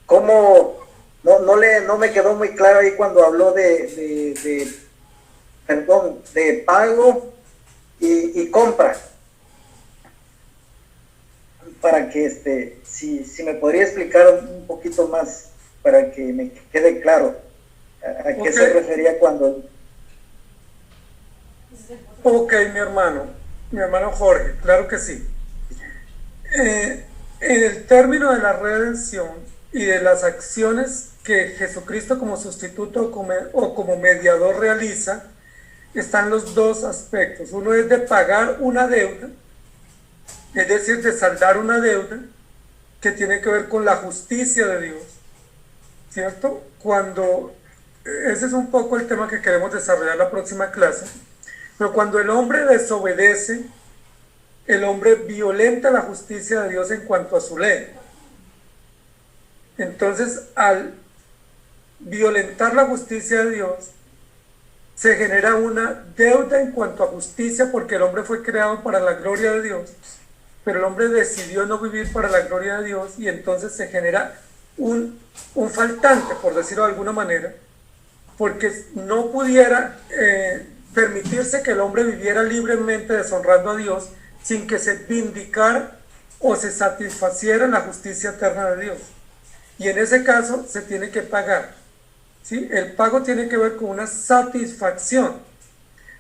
¿Cómo? No me quedó muy claro ahí cuando habló de pago y compra. Para que si me podría explicar un poquito más para que me quede claro a qué se refería cuando... Ok, mi hermano Jorge, claro que sí. En el término de la redención y de las acciones que Jesucristo como sustituto o como mediador realiza, están los dos aspectos. Uno es de pagar una deuda, es decir, de saldar una deuda que tiene que ver con la justicia de Dios, ¿cierto? Ese es un poco el tema que queremos desarrollar la próxima clase, pero cuando el hombre desobedece, el hombre violenta la justicia de Dios en cuanto a su ley. Entonces, al violentar la justicia de Dios, se genera una deuda en cuanto a justicia, porque el hombre fue creado para la gloria de Dios, pero el hombre decidió no vivir para la gloria de Dios, y entonces se genera un faltante, por decirlo de alguna manera, porque no pudiera permitirse que el hombre viviera libremente deshonrando a Dios sin que se vindicara o se satisfaciera la justicia eterna de Dios. Y en ese caso se tiene que pagar, ¿sí? El pago tiene que ver con una satisfacción.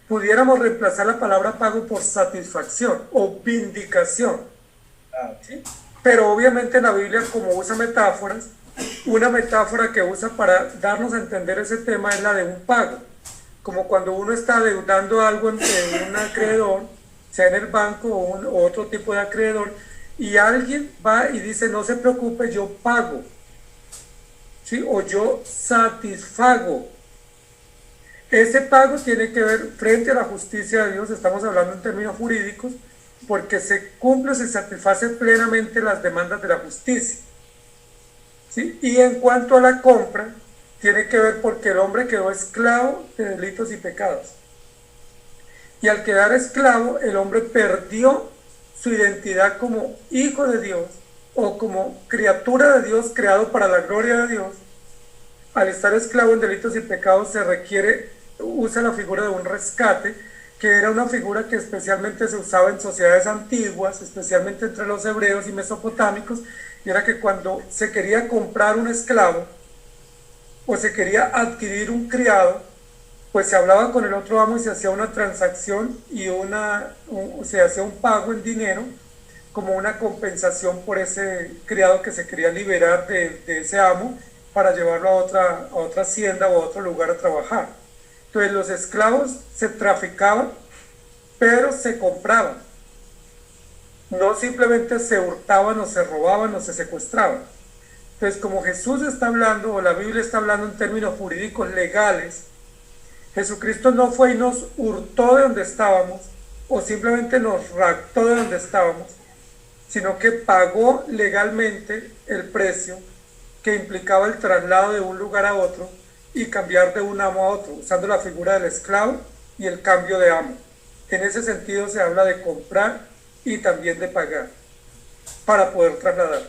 Pudiéramos reemplazar la palabra pago por satisfacción o vindicación, ¿sí? Pero obviamente la Biblia, como usa metáforas, una metáfora que usa para darnos a entender ese tema es la de un pago. Como cuando uno está adeudando algo ante un acreedor, sea en el banco o otro tipo de acreedor, y alguien va y dice: no se preocupe, yo pago, ¿sí? O yo satisfago. Ese pago tiene que ver frente a la justicia de Dios, estamos hablando en términos jurídicos, porque se cumple, se satisface plenamente las demandas de la justicia, ¿sí? Y en cuanto a la compra, tiene que ver porque el hombre quedó esclavo de delitos y pecados. Y al quedar esclavo, el hombre perdió su identidad como hijo de Dios o como criatura de Dios creado para la gloria de Dios. Al estar esclavo en delitos y pecados usa la figura de un rescate, que era una figura que especialmente se usaba en sociedades antiguas, especialmente entre los hebreos y mesopotámicos, y era que cuando se quería comprar un esclavo o se quería adquirir un criado, pues se hablaba con el otro amo y se hacía una transacción y se hacía un pago en dinero como una compensación por ese criado que se quería liberar de ese amo para llevarlo a otra hacienda o a otro lugar a trabajar. Entonces los esclavos se traficaban, pero se compraban. No simplemente se hurtaban o se robaban o se secuestraban. Entonces, como Jesús está hablando, o la Biblia está hablando en términos jurídicos legales, Jesucristo no fue y nos hurtó de donde estábamos, o simplemente nos raptó de donde estábamos, sino que pagó legalmente el precio que implicaba el traslado de un lugar a otro y cambiar de un amo a otro, usando la figura del esclavo y el cambio de amo. En ese sentido se habla de comprar y también de pagar para poder trasladar.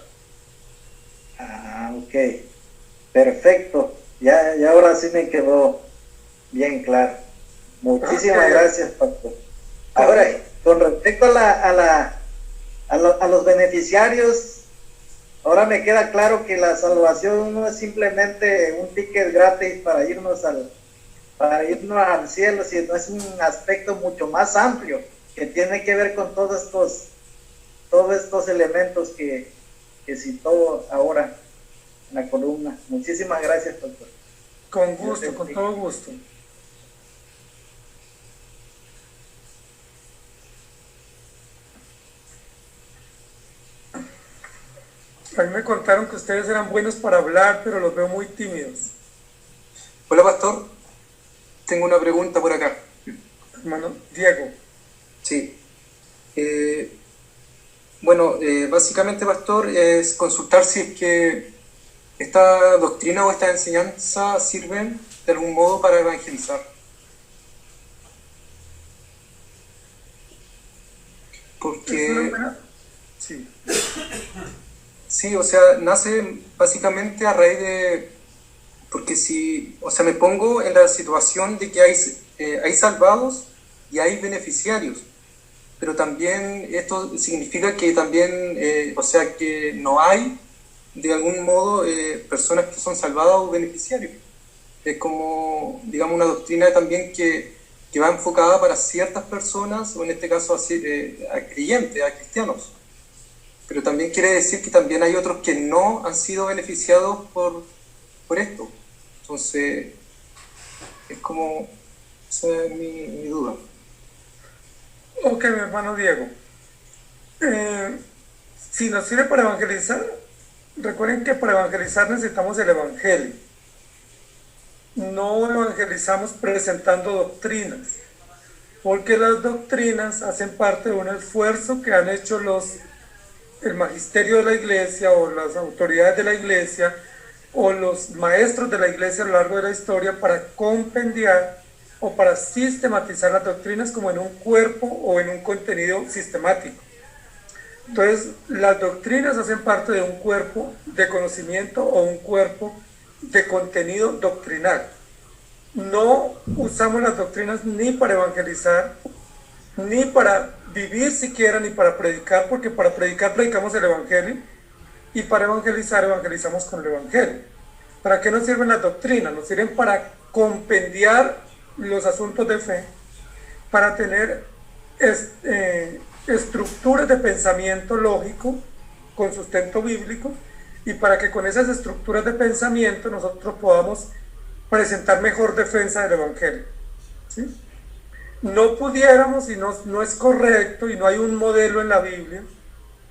Ah, ok. Perfecto. Ya ahora sí me quedó bien claro. Muchísimas gracias, pastor. Ahora, con respecto a los beneficiarios, ahora me queda claro que la salvación no es simplemente un ticket gratis para irnos al cielo, sino es un aspecto mucho más amplio que tiene que ver con todos estos elementos que citó ahora en la columna. Muchísimas gracias, pastor. Con gusto, con todo gusto. A mí me contaron que ustedes eran buenos para hablar, pero los veo muy tímidos. Hola, pastor. Tengo una pregunta por acá. Hermano Diego. Sí. Básicamente, pastor, es consultar si es que esta doctrina o esta enseñanza sirven de algún modo para evangelizar. Porque... Sí. Sí, o sea, nace básicamente a raíz de... Porque me pongo en la situación de que hay salvados y hay beneficiarios, pero también esto significa que también, que no hay, de algún modo, personas que son salvadas o beneficiarios. Es como, digamos, una doctrina también que va enfocada para ciertas personas, o en este caso a creyentes, a cristianos. Pero también quiere decir que también hay otros que no han sido beneficiados por esto. Entonces, es como, esa es mi duda. Ok, mi hermano Diego. Si nos sirve para evangelizar, recuerden que para evangelizar necesitamos el evangelio. No evangelizamos presentando doctrinas, porque las doctrinas hacen parte de un esfuerzo que han hecho el magisterio de la iglesia o las autoridades de la iglesia o los maestros de la iglesia a lo largo de la historia para compendiar o para sistematizar las doctrinas como en un cuerpo o en un contenido sistemático. Entonces, las doctrinas hacen parte de un cuerpo de conocimiento o un cuerpo de contenido doctrinal. No usamos las doctrinas ni para evangelizar, ni para vivir siquiera, ni para predicar, porque para predicar predicamos el evangelio, y para evangelizar evangelizamos con el evangelio. ¿Para qué nos sirven las doctrinas? Nos sirven para compendiar los asuntos de fe, para tener estructuras de pensamiento lógico con sustento bíblico, y para que con esas estructuras de pensamiento nosotros podamos presentar mejor defensa del evangelio. ¿Sí? No pudiéramos, y no es correcto, y no hay un modelo en la Biblia,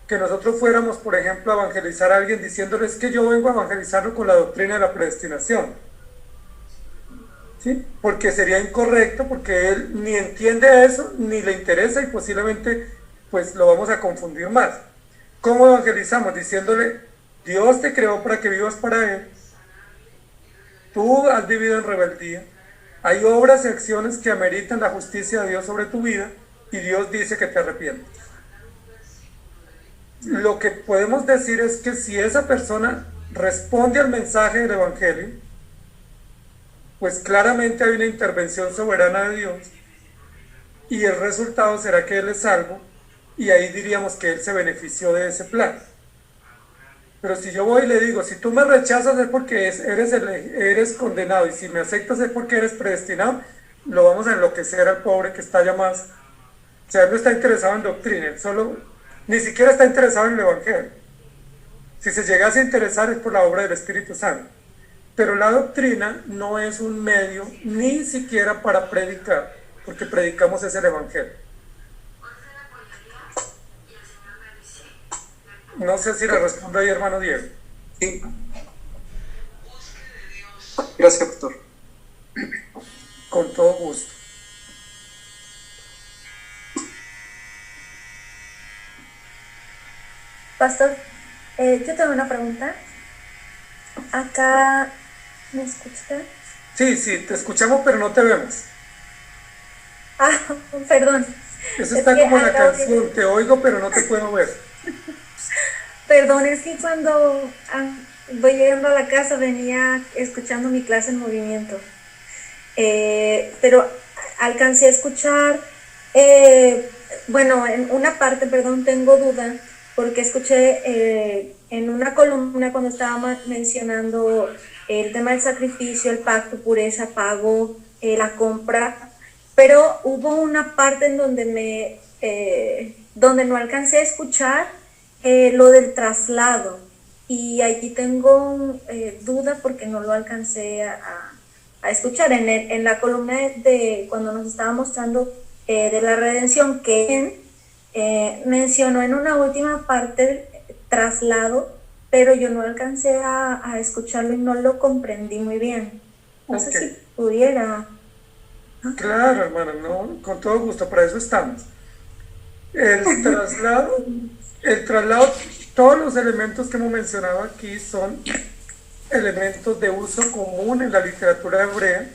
que nosotros fuéramos, por ejemplo, a evangelizar a alguien diciéndole: es que yo vengo a evangelizarlo con la doctrina de la predestinación. ¿Sí? Porque sería incorrecto, porque él ni entiende eso, ni le interesa, y posiblemente pues lo vamos a confundir más. ¿Cómo evangelizamos? Diciéndole: Dios te creó para que vivas para Él, tú has vivido en rebeldía, hay obras y acciones que ameritan la justicia de Dios sobre tu vida y Dios dice que te arrepientes. Lo que podemos decir es que si esa persona responde al mensaje del Evangelio, pues claramente hay una intervención soberana de Dios y el resultado será que él es salvo y ahí diríamos que él se benefició de ese plan. Pero si yo voy y le digo, si tú me rechazas es porque eres condenado y si me aceptas es porque eres predestinado, lo vamos a enloquecer al pobre que está ya más. O sea, él no está interesado en doctrina, él solo, ni siquiera está interesado en el Evangelio. Si se llegase a interesar es por la obra del Espíritu Santo. Pero la doctrina no es un medio ni siquiera para predicar, porque predicamos es el Evangelio. No sé si le respondo ahí, hermano Diego. Sí. Gracias, pastor. Con todo gusto. Pastor, yo tengo una pregunta. Acá, ¿me escucha? Sí, te escuchamos, pero no te vemos. Ah, perdón. Eso está como la canción, te oigo, pero no te puedo ver. Perdón, es que cuando voy llegando a la casa venía escuchando mi clase en movimiento. Pero alcancé a escuchar, bueno, en una parte, perdón, tengo duda, porque escuché en una columna cuando estaba mencionando el tema del sacrificio, el pacto, pureza, pago, la compra, pero hubo una parte en donde donde no alcancé a escuchar lo del traslado, y allí tengo duda porque no lo alcancé a escuchar. En la columna de cuando nos estaba mostrando de la redención, que mencionó en una última parte el traslado, pero yo no alcancé a escucharlo y no lo comprendí muy bien. No sé si pudiera. Claro, hermano, no, con todo gusto, para eso estamos. El traslado, todos los elementos que hemos mencionado aquí son elementos de uso común en la literatura hebrea,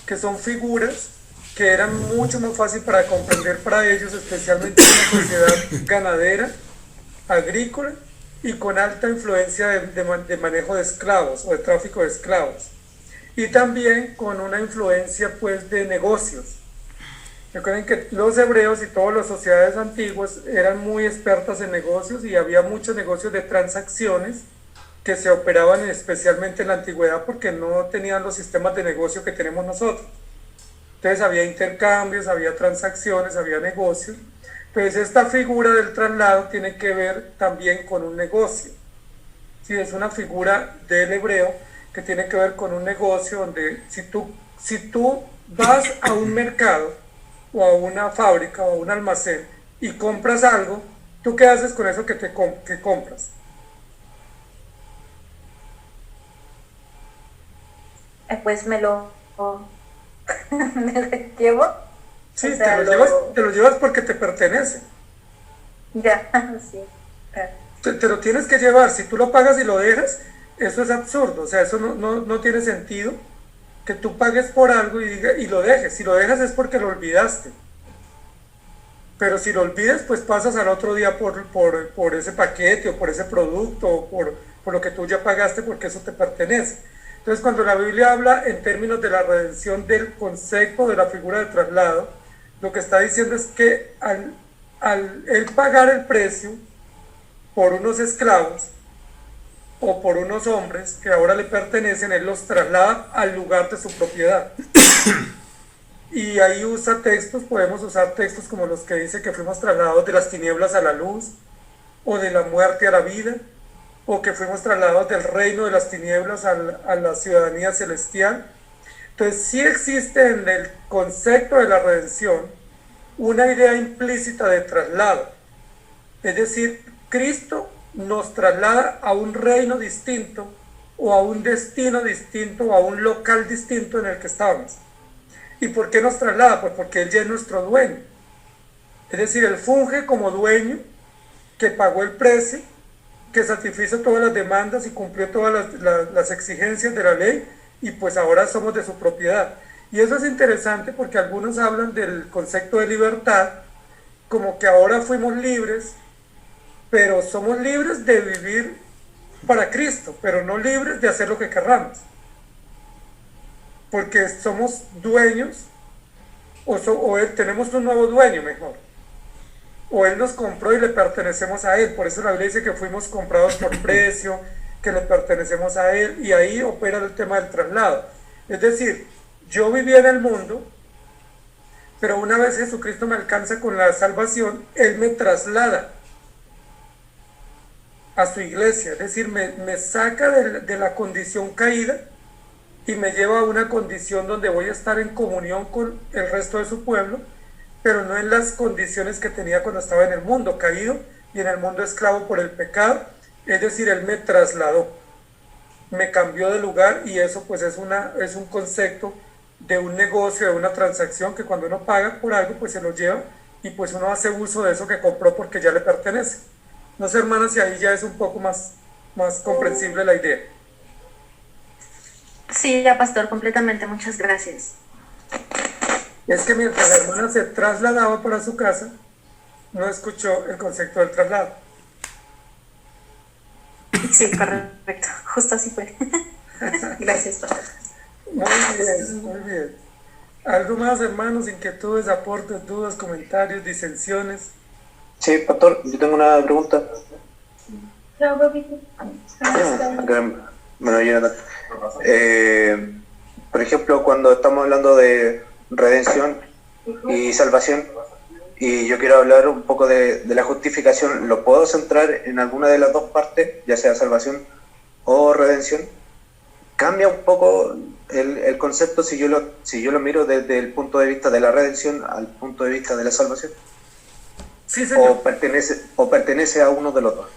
que son figuras que eran mucho más fácil para comprender para ellos, especialmente en una sociedad ganadera, agrícola y con alta influencia de manejo de esclavos o de tráfico de esclavos, y también con una influencia pues de negocios. Recuerden que los hebreos y todas las sociedades antiguas eran muy expertas en negocios y había muchos negocios de transacciones que se operaban especialmente en la antigüedad porque no tenían los sistemas de negocio que tenemos nosotros. Entonces había intercambios, había transacciones, había negocios. Entonces esta figura del traslado tiene que ver también con un negocio. Sí, es una figura del hebreo que tiene que ver con un negocio donde si tú vas a un mercado o a una fábrica o a un almacén y compras algo, ¿tú qué haces con eso que compras? Pues me lo llevo. Sí, o sea, te lo llevas porque te pertenece. Ya, sí. Claro. Te lo tienes que llevar. Si tú lo pagas y lo dejas, eso es absurdo. O sea, eso no tiene sentido que tú pagues por algo y lo dejes. Si lo dejas es porque lo olvidaste. Pero si lo olvidas, pues pasas al otro día por ese paquete o por ese producto o por lo que tú ya pagaste porque eso te pertenece. Entonces, cuando la Biblia habla en términos de la redención del concepto de la figura de traslado, lo que está diciendo es que al él pagar el precio por unos esclavos o por unos hombres que ahora le pertenecen, él los traslada al lugar de su propiedad. Y ahí usa textos, podemos usar textos como los que dice que fuimos trasladados de las tinieblas a la luz, o de la muerte a la vida, o que fuimos trasladados del reino de las tinieblas a la ciudadanía celestial. Entonces sí existe en el concepto de la redención una idea implícita de traslado. Es decir, Cristo nos traslada a un reino distinto, o a un destino distinto, o a un local distinto en el que estábamos. ¿Y por qué nos traslada? Pues porque Él ya es nuestro dueño. Es decir, Él funge como dueño que pagó el precio, que satisfizo todas las demandas y cumplió todas las exigencias de la ley, y pues ahora somos de su propiedad. Y eso es interesante porque algunos hablan del concepto de libertad, como que ahora fuimos libres, pero somos libres de vivir para Cristo, pero no libres de hacer lo que querramos. Porque somos dueños, tenemos un nuevo dueño mejor. O Él nos compró y le pertenecemos a Él. Por eso la Biblia dice que fuimos comprados por precio, que le pertenecemos a Él, y ahí opera el tema del traslado. Es decir, yo vivía en el mundo, pero una vez Jesucristo me alcanza con la salvación, Él me traslada a su iglesia, es decir, me saca de la condición caída y me lleva a una condición donde voy a estar en comunión con el resto de su pueblo, pero no en las condiciones que tenía cuando estaba en el mundo caído y en el mundo esclavo por el pecado. Es decir, Él me trasladó, me cambió de lugar, y eso pues es un concepto de un negocio, de una transacción, que cuando uno paga por algo pues se lo lleva y pues uno hace uso de eso que compró porque ya le pertenece. No sé, hermanas, si ahí ya es un poco más comprensible la idea. Sí, ya, pastor, completamente, muchas gracias. Es que mientras la hermana se trasladaba para su casa, no escuchó el concepto del traslado. Sí, correcto, justo así fue. Gracias, pastor. Muy bien. ¿Algo más, hermanos? ¿Inquietudes, aportes, dudas, comentarios, disensiones? Sí, pastor, yo tengo una pregunta. Bueno, Jonathan. Por ejemplo, cuando estamos hablando de redención y salvación, y yo quiero hablar un poco de la justificación, ¿lo puedo centrar en alguna de las dos partes, ya sea salvación o redención? ¿Cambia un poco el concepto si yo lo miro desde el punto de vista de la redención al punto de vista de la salvación? Sí, señor. ¿O pertenece a uno de los dos?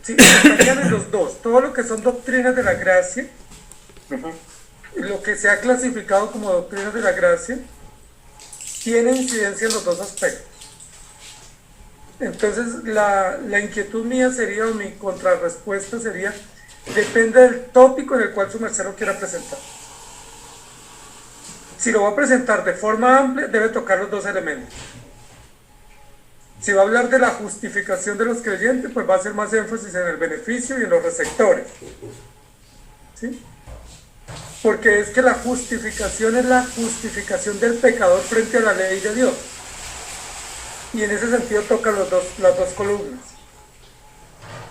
Sí, estarían en los dos. Todo lo que son doctrinas de la gracia, lo que se ha clasificado como doctrinas de la gracia, tiene incidencia en los dos aspectos. Entonces, la inquietud mía sería, o mi contrarrespuesta sería, depende del tópico en el cual su merced lo quiera presentar. Si lo va a presentar de forma amplia, debe tocar los dos elementos. Si va a hablar de la justificación de los creyentes, pues va a hacer más énfasis en el beneficio y en los receptores. ¿Sí? Porque es que la justificación es la justificación del pecador frente a la ley de Dios. Y en ese sentido toca las dos columnas.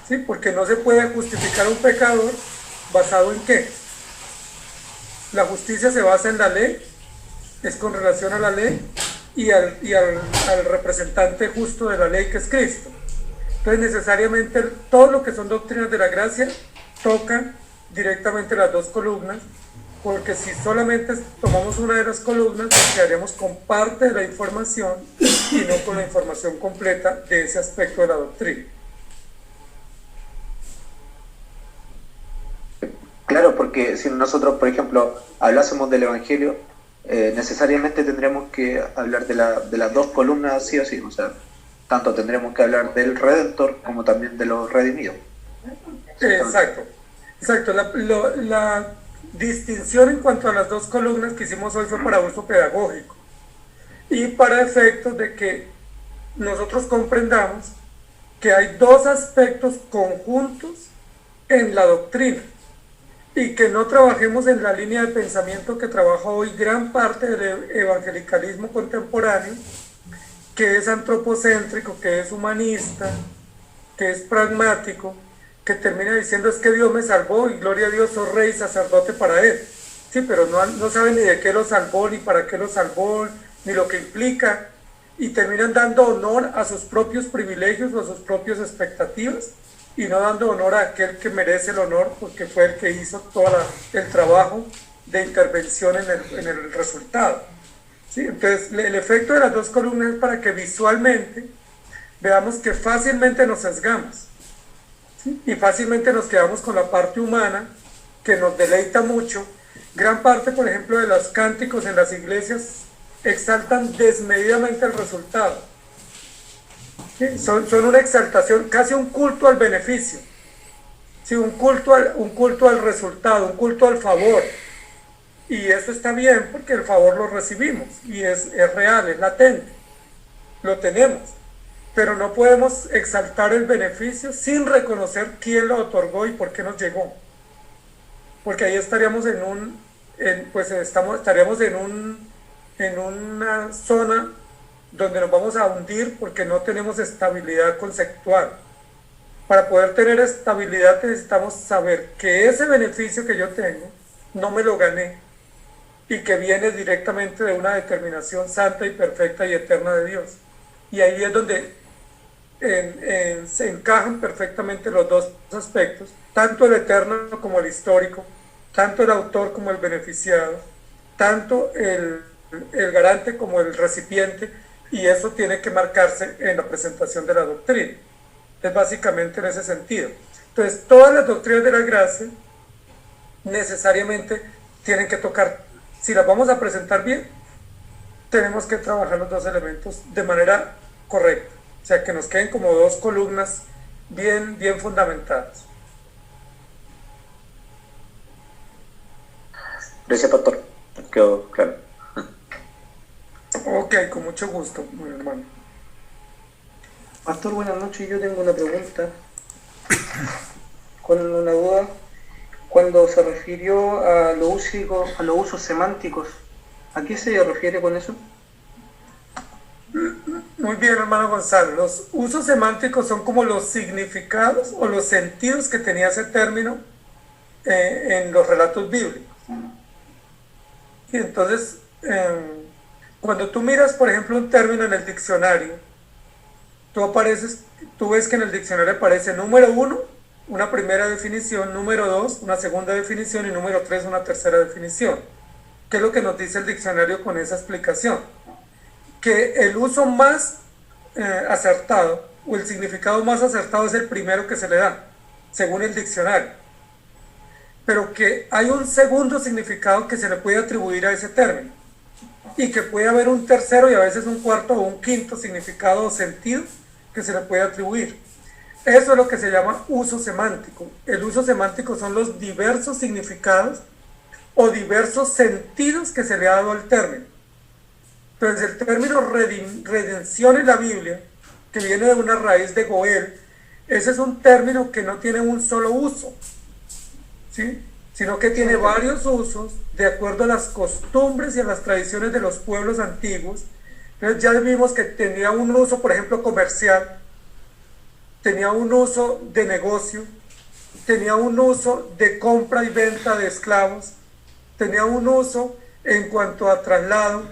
¿Sí? Porque no se puede justificar a un pecador basado en qué. La justicia se basa en la ley, es con relación a la ley y al representante justo de la ley, que es Cristo. Entonces necesariamente todo lo que son doctrinas de la gracia tocan directamente las dos columnas, porque si solamente tomamos una de las columnas, nos quedaríamos con parte de la información y no con la información completa de ese aspecto de la doctrina. Claro, porque si nosotros, por ejemplo, hablásemos del Evangelio, necesariamente tendremos que hablar de las dos columnas sí o sí. O sea, tanto tendremos que hablar del Redentor como también de los redimidos. Exacto. La distinción en cuanto a las dos columnas que hicimos hoy fue para uso pedagógico y para efectos de que nosotros comprendamos que hay dos aspectos conjuntos en la doctrina y que no trabajemos en la línea de pensamiento que trabaja hoy gran parte del evangelicalismo contemporáneo, que es antropocéntrico, que es humanista, que es pragmático, que termina diciendo es que Dios me salvó y gloria a Dios, soy rey y sacerdote para Él. Sí, pero no saben ni de qué lo salvó, ni para qué lo salvó, ni lo que implica, y terminan dando honor a sus propios privilegios o a sus propias expectativas, y no dando honor a aquel que merece el honor porque fue el que hizo todo el trabajo de intervención en el resultado. ¿Sí? Entonces, el efecto de las dos columnas es para que visualmente veamos que fácilmente nos sesgamos, ¿sí? Y fácilmente nos quedamos con la parte humana que nos deleita mucho. Gran parte, por ejemplo, de los cánticos en las iglesias exaltan desmedidamente el resultado. ¿Sí? Son una exaltación, casi un culto al beneficio, ¿sí? un culto al resultado, un culto al favor, Y eso está bien porque el favor lo recibimos y es real, es latente, lo tenemos. Pero no podemos exaltar el beneficio sin reconocer quién lo otorgó y por qué nos llegó. Porque ahí estaríamos estaríamos en una zona donde nos vamos a hundir porque no tenemos estabilidad conceptual. Para poder tener estabilidad necesitamos saber que ese beneficio que yo tengo no me lo gané y que viene directamente de una determinación santa y perfecta y eterna de Dios. Y ahí es donde se encajan perfectamente los dos aspectos, tanto el eterno como el histórico, tanto el autor como el beneficiado, tanto el garante como el recipiente, y eso tiene que marcarse en la presentación de la doctrina. Es básicamente en ese sentido. Entonces, todas las doctrinas de la gracia necesariamente tienen que tocar, si las vamos a presentar bien, tenemos que trabajar los dos elementos de manera correcta, o sea, que nos queden como dos columnas bien fundamentadas. Gracias, pastor. Quedó claro. Ok, con mucho gusto, mi hermano. Pastor, buenas noches. Yo tengo una pregunta con una duda. Cuando se refirió a los usos semánticos, ¿a qué se refiere con eso? Muy bien, hermano Gonzalo. Los usos semánticos son como los significados o los sentidos que tenía ese término en los relatos bíblicos. Y entonces, cuando tú miras, por ejemplo, un término en el diccionario, tú ves que en el diccionario aparece número 1, una primera definición, número 2, una segunda definición y número 3, una tercera definición. ¿Qué es lo que nos dice el diccionario con esa explicación? Que el uso más acertado o el significado más acertado es el primero que se le da, según el diccionario. Pero que hay un segundo significado que se le puede atribuir a ese término y que puede haber un tercero y a veces un cuarto o un quinto significado o sentido que se le puede atribuir. Eso es lo que se llama uso semántico. El uso semántico son los diversos significados o diversos sentidos que se le ha dado al término. Entonces el término redención en la Biblia, que viene de una raíz de Goel, ese es un término que no tiene un solo uso, ¿sí? Sino que tiene varios usos de acuerdo a las costumbres y a las tradiciones de los pueblos antiguos. Entonces ya vimos que tenía un uso, por ejemplo, comercial, tenía un uso de negocio, tenía un uso de compra y venta de esclavos, tenía un uso en cuanto a traslado,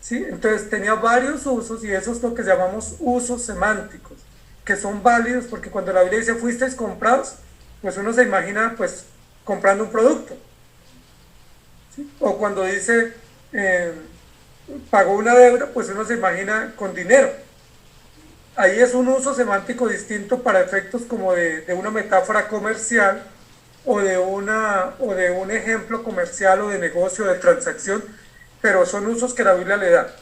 ¿sí? Entonces tenía varios usos y eso es lo que llamamos usos semánticos, que son válidos porque cuando la Biblia dice fuisteis comprados, pues uno se imagina pues comprando un producto, ¿sí? O cuando dice pagó una deuda, pues uno se imagina con dinero. Ahí es un uso semántico distinto para efectos como de una metáfora comercial o de un ejemplo comercial o de negocio, de transacción, pero son usos que la Biblia le da.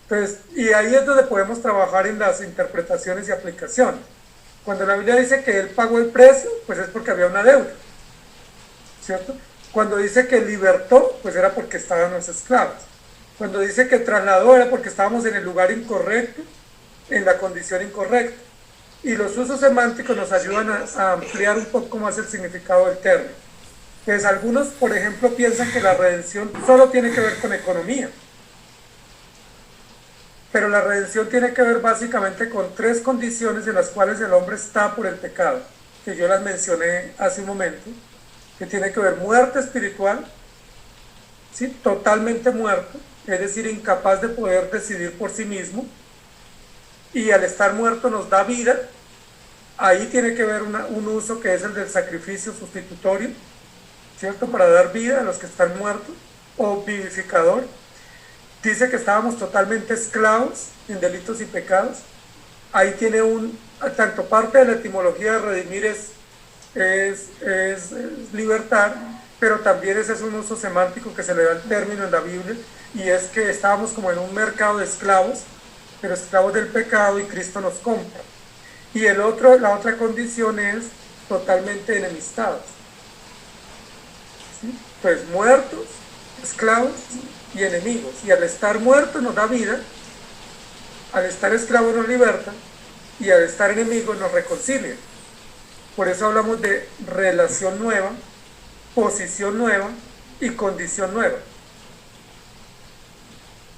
Entonces, y ahí es donde podemos trabajar en las interpretaciones y aplicaciones. Cuando la Biblia dice que él pagó el precio, pues es porque había una deuda, ¿cierto? Cuando dice que libertó, pues era porque estaban los esclavos. Cuando dice que trasladó, era porque estábamos en el lugar incorrecto, en la condición incorrecta. Y los usos semánticos nos ayudan a ampliar un poco más el significado del término. Pues algunos, por ejemplo, piensan que la redención solo tiene que ver con economía. Pero la redención tiene que ver básicamente con tres condiciones en las cuales el hombre está por el pecado, que yo las mencioné hace un momento, que tiene que ver muerte espiritual, ¿sí? Totalmente muerto, es decir, incapaz de poder decidir por sí mismo, y al estar muerto nos da vida. Ahí tiene que ver un uso que es el del sacrificio sustitutorio, ¿cierto? Para dar vida a los que están muertos, o vivificador. Dice que estábamos totalmente esclavos en delitos y pecados. Ahí tiene tanto parte de la etimología de redimir es libertad, pero también ese es un uso semántico que se le da al término en la Biblia, y es que estábamos como en un mercado de esclavos, pero esclavos del pecado, y Cristo nos compra. Y la otra condición es totalmente enemistados, ¿sí? Pues muertos esclavos y enemigos. Y al estar muerto nos da vida, al estar esclavo nos liberta y al estar enemigo nos reconcilia. Por eso hablamos de relación nueva, posición nueva y condición nueva.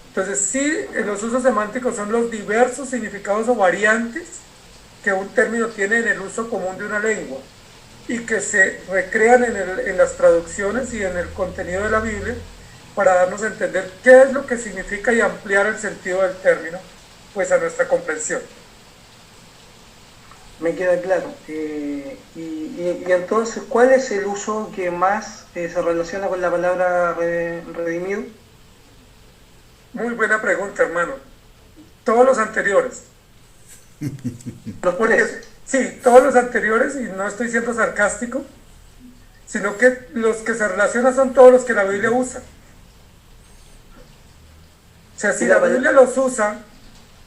Entonces sí, los usos semánticos son los diversos significados o variantes que un término tiene en el uso común de una lengua y que se recrean en las traducciones y en el contenido de la Biblia para darnos a entender qué es lo que significa y ampliar el sentido del término, pues a nuestra comprensión. Me queda claro. Y entonces, ¿cuál es el uso que más se relaciona con la palabra redimido? Muy buena pregunta, hermano. Todos los anteriores. Sí, todos los anteriores, y no estoy siendo sarcástico, sino que los que se relacionan son todos los que la Biblia usa. O sea, si la Biblia los usa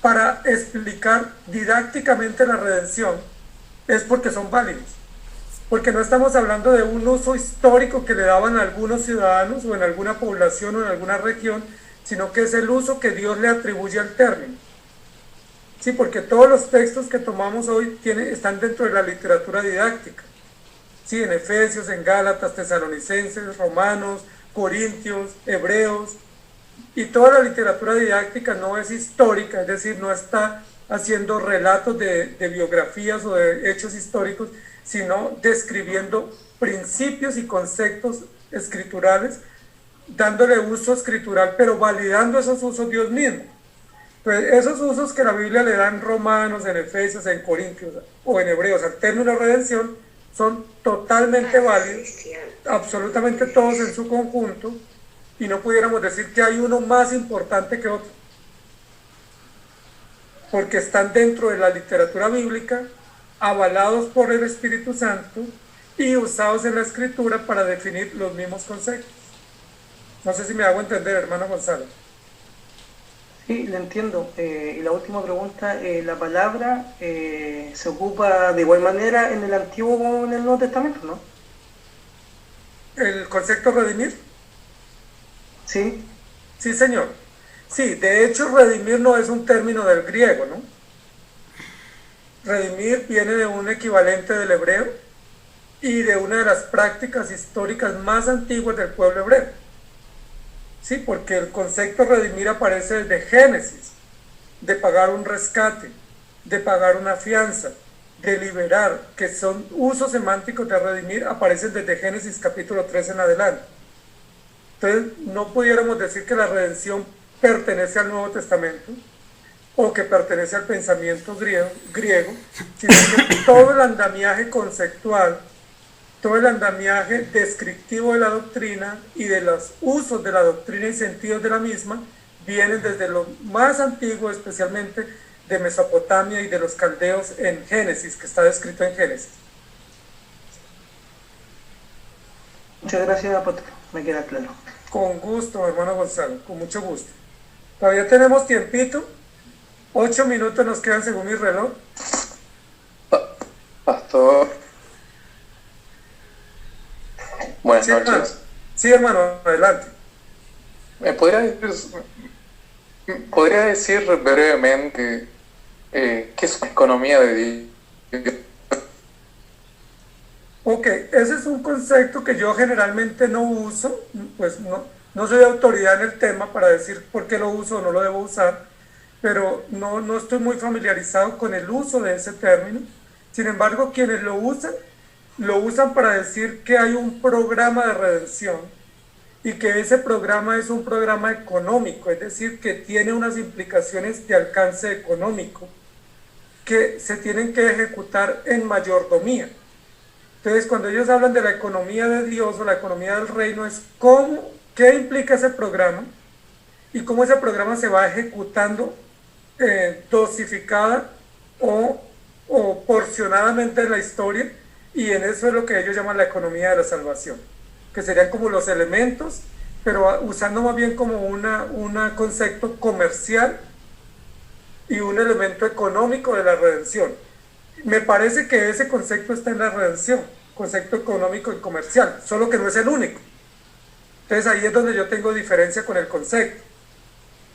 para explicar didácticamente la redención, es porque son válidos. Porque no estamos hablando de un uso histórico que le daban a algunos ciudadanos o en alguna población o en alguna región, sino que es el uso que Dios le atribuye al término. Sí, porque todos los textos que tomamos hoy están dentro de la literatura didáctica. Sí, en Efesios, en Gálatas, Tesalonicenses, Romanos, Corintios, Hebreos. Y toda la literatura didáctica no es histórica, es decir, no está haciendo relatos de biografías o de hechos históricos, sino describiendo principios y conceptos escriturales, dándole uso escritural, pero validando esos usos Dios mismo. Entonces, esos usos que la Biblia le da en Romanos, en Efesios, en Corintios o en Hebreos al término redención son totalmente válidos, absolutamente todos en su conjunto, y no pudiéramos decir que hay uno más importante que otro, porque están dentro de la literatura bíblica, avalados por el Espíritu Santo y usados en la Escritura para definir los mismos conceptos. No sé si me hago entender, hermano Gonzalo. Sí, lo entiendo. Y la última pregunta, la palabra se ocupa de igual manera en el Antiguo como en el Nuevo Testamento, ¿no? ¿El concepto redimir? Sí. Sí, señor. Sí, de hecho, redimir no es un término del griego, ¿no? Redimir viene de un equivalente del hebreo y de una de las prácticas históricas más antiguas del pueblo hebreo. Sí, porque el concepto redimir aparece desde Génesis, de pagar un rescate, de pagar una fianza, de liberar, que son usos semánticos de redimir, aparecen desde Génesis capítulo 3 en adelante. Entonces, no pudiéramos decir que la redención pertenece al Nuevo Testamento o que pertenece al pensamiento griego, sino que todo el andamiaje conceptual, todo el andamiaje descriptivo de la doctrina y de los usos de la doctrina y sentidos de la misma vienen desde lo más antiguo, especialmente de Mesopotamia y de los caldeos en Génesis, que está descrito en Génesis. Muchas gracias, apóstol. Me queda claro. Con gusto, hermano Gonzalo, con mucho gusto. Todavía tenemos tiempito. 8 minutos nos quedan según mi reloj. Pastor. Buenas Sí, noches. hermano. Sí, hermano, adelante. ¿Me podría decir brevemente qué es una economía de Dios? Ok, ese es un concepto que yo generalmente no uso, pues no soy autoridad en el tema para decir por qué lo uso o no lo debo usar, pero no estoy muy familiarizado con el uso de ese término. Sin embargo, quienes lo usan para decir que hay un programa de redención y que ese programa es un programa económico, es decir, que tiene unas implicaciones de alcance económico que se tienen que ejecutar en mayordomía. Entonces, cuando ellos hablan de la economía de Dios o la economía del reino, es qué implica ese programa y cómo ese programa se va ejecutando dosificada o porcionadamente en la historia, y en eso es lo que ellos llaman la economía de la salvación, que serían como los elementos, pero usando más bien como un concepto comercial y un elemento económico de la redención. Me parece que ese concepto está en la redención, concepto económico y comercial, solo que no es el único. Entonces ahí es donde yo tengo diferencia con el concepto,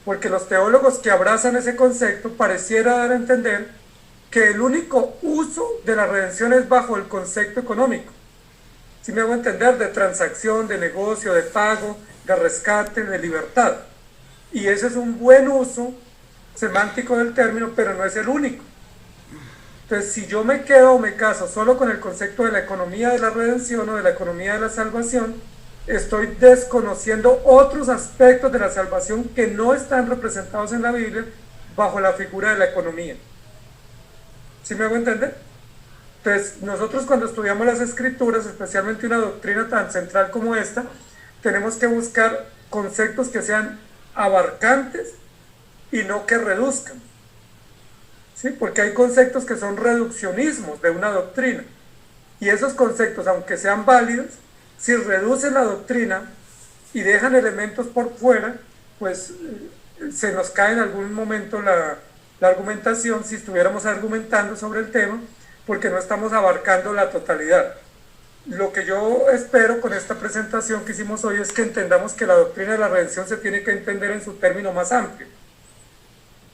porque los teólogos que abrazan ese concepto pareciera dar a entender que el único uso de la redención es bajo el concepto económico. Si me hago entender, de transacción, de negocio, de pago, de rescate, de libertad. Y ese es un buen uso semántico del término, pero no es el único. Entonces, si yo me quedo o me caso solo con el concepto de la economía de la redención o de la economía de la salvación, estoy desconociendo otros aspectos de la salvación que no están representados en la Biblia bajo la figura de la economía. ¿Sí me hago entender? Entonces, nosotros cuando estudiamos las Escrituras, especialmente una doctrina tan central como esta, tenemos que buscar conceptos que sean abarcantes y no que reduzcan. ¿Sí? Porque hay conceptos que son reduccionismos de una doctrina. Y esos conceptos, aunque sean válidos, si reducen la doctrina y dejan elementos por fuera, pues se nos cae en algún momento la argumentación si estuviéramos argumentando sobre el tema, porque no estamos abarcando la totalidad. Lo que yo espero con esta presentación que hicimos hoy es que entendamos que la doctrina de la redención se tiene que entender en su término más amplio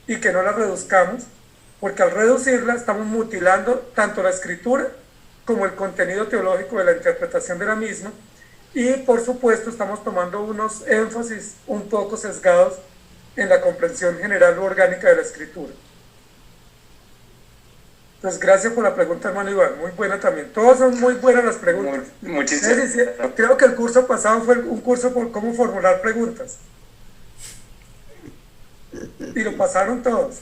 y que no la reduzcamos, porque al reducirla estamos mutilando tanto la escritura como el contenido teológico de la interpretación de la misma, y por supuesto estamos tomando unos énfasis un poco sesgados en la comprensión general o orgánica de la escritura. Entonces, gracias por la pregunta, hermano Iván, muy buena también. Todas son muy buenas las preguntas. Muchísimas. Creo que el curso pasado fue un curso por cómo formular preguntas. Y lo pasaron todos.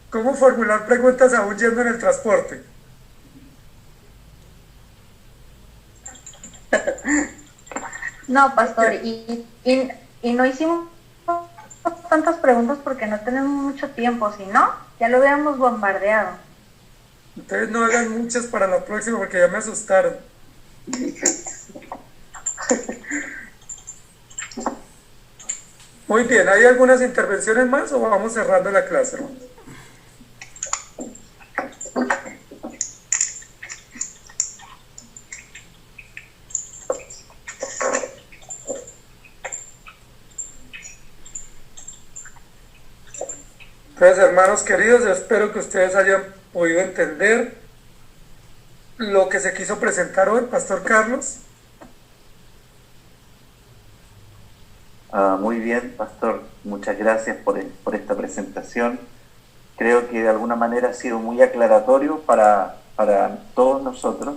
¿Cómo formular preguntas aún yendo en el transporte? No, pastor, y no hicimos tantas preguntas porque no tenemos mucho tiempo, si no, ya lo hubiéramos bombardeado. Entonces no hagan muchas para la próxima porque ya me asustaron. Muy bien, ¿hay algunas intervenciones más o vamos cerrando la clase, hermanos? Entonces, hermanos queridos, yo espero que ustedes hayan podido entender lo que se quiso presentar hoy, Pastor Carlos. Muy bien, Pastor, muchas gracias por esta presentación. Creo que de alguna manera ha sido muy aclaratorio para todos nosotros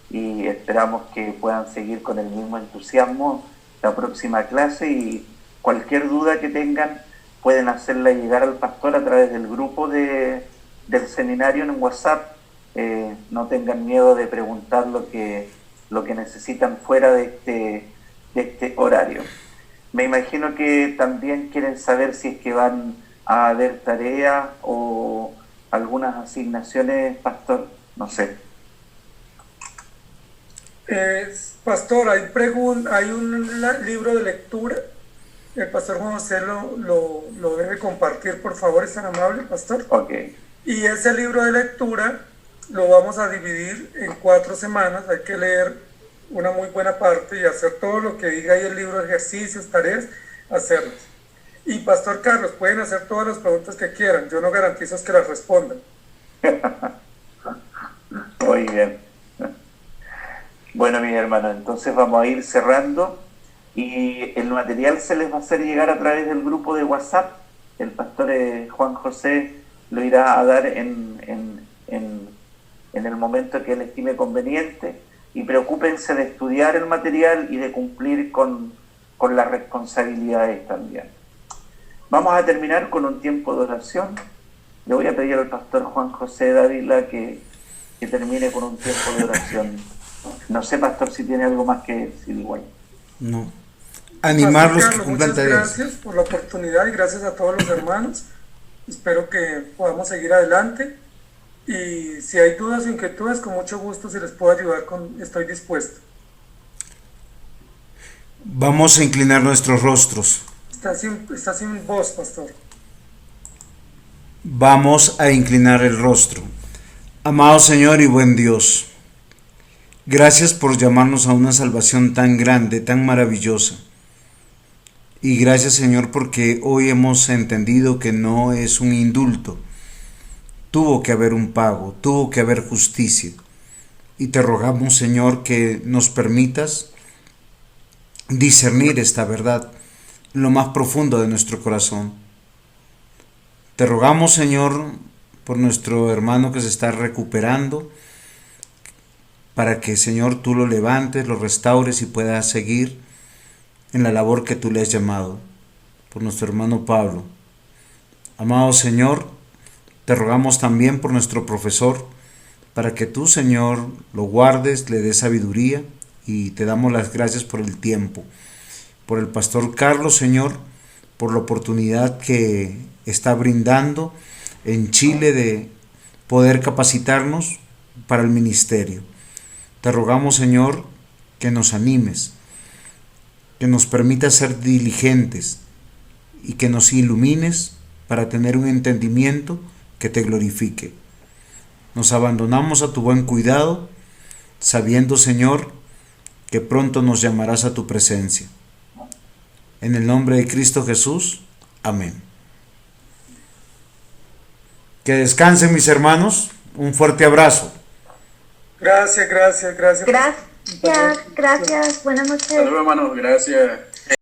y esperamos que puedan seguir con el mismo entusiasmo la próxima clase, y cualquier duda que tengan pueden hacerla llegar al pastor a través del grupo del seminario en WhatsApp. No tengan miedo de preguntar lo que necesitan fuera de este horario. Me imagino que también quieren saber si es que van a haber tareas o algunas asignaciones, pastor, no sé. Pastor, hay un libro de lectura. El pastor Juan José lo debe compartir, por favor, es tan amable, pastor. Ok. Y ese libro de lectura lo vamos a dividir en 4 semanas. Hay que leer una muy buena parte y hacer todo lo que diga ahí el libro, ejercicios, tareas, hacerlos. Y Pastor Carlos, pueden hacer todas las preguntas que quieran, yo no garantizo que las respondan. Muy bien. Bueno, mis hermanos, entonces vamos a ir cerrando, y el material se les va a hacer llegar a través del grupo de WhatsApp. El pastor Juan José lo irá a dar en el momento que él estime conveniente, y preocúpense de estudiar el material y de cumplir con las responsabilidades también. Vamos a terminar con un tiempo de oración. Le voy a pedir al pastor Juan José Dávila que termine con un tiempo de oración. No sé, pastor, si tiene algo más que decir igual. No. Animarlos Carlos, que cumplan muchas tareas. gracias por la oportunidad y gracias a todos los hermanos. Espero que podamos seguir adelante. Y si hay dudas o inquietudes, con mucho gusto, si les puedo ayudar, estoy dispuesto. Vamos a inclinar nuestros rostros. Está sin voz, pastor. Vamos a inclinar el rostro. Amado Señor y buen Dios, gracias por llamarnos a una salvación tan grande, tan maravillosa. Y gracias, Señor, porque hoy hemos entendido que no es un indulto. Tuvo que haber un pago, tuvo que haber justicia. Y te rogamos, Señor, que nos permitas discernir esta verdad en lo más profundo de nuestro corazón. Te rogamos, Señor, por nuestro hermano que se está recuperando, para que, Señor, tú lo levantes, lo restaures y pueda seguir en la labor que tú le has llamado. Por nuestro hermano Pablo. Amado Señor, te rogamos también por nuestro profesor, para que tú, Señor, lo guardes, le des sabiduría, y te damos las gracias por el tiempo. Por el pastor Carlos, Señor, por la oportunidad que está brindando en Chile de poder capacitarnos para el ministerio. Te rogamos, Señor, que nos animes, que nos permitas ser diligentes y que nos ilumines para tener un entendimiento que te glorifique. Nos abandonamos a tu buen cuidado, sabiendo, Señor, que pronto nos llamarás a tu presencia. En el nombre de Cristo Jesús. Amén. Que descansen, mis hermanos. Un fuerte abrazo. Gracias. Gracias. Buenas noches. Hasta luego, hermanos. Gracias.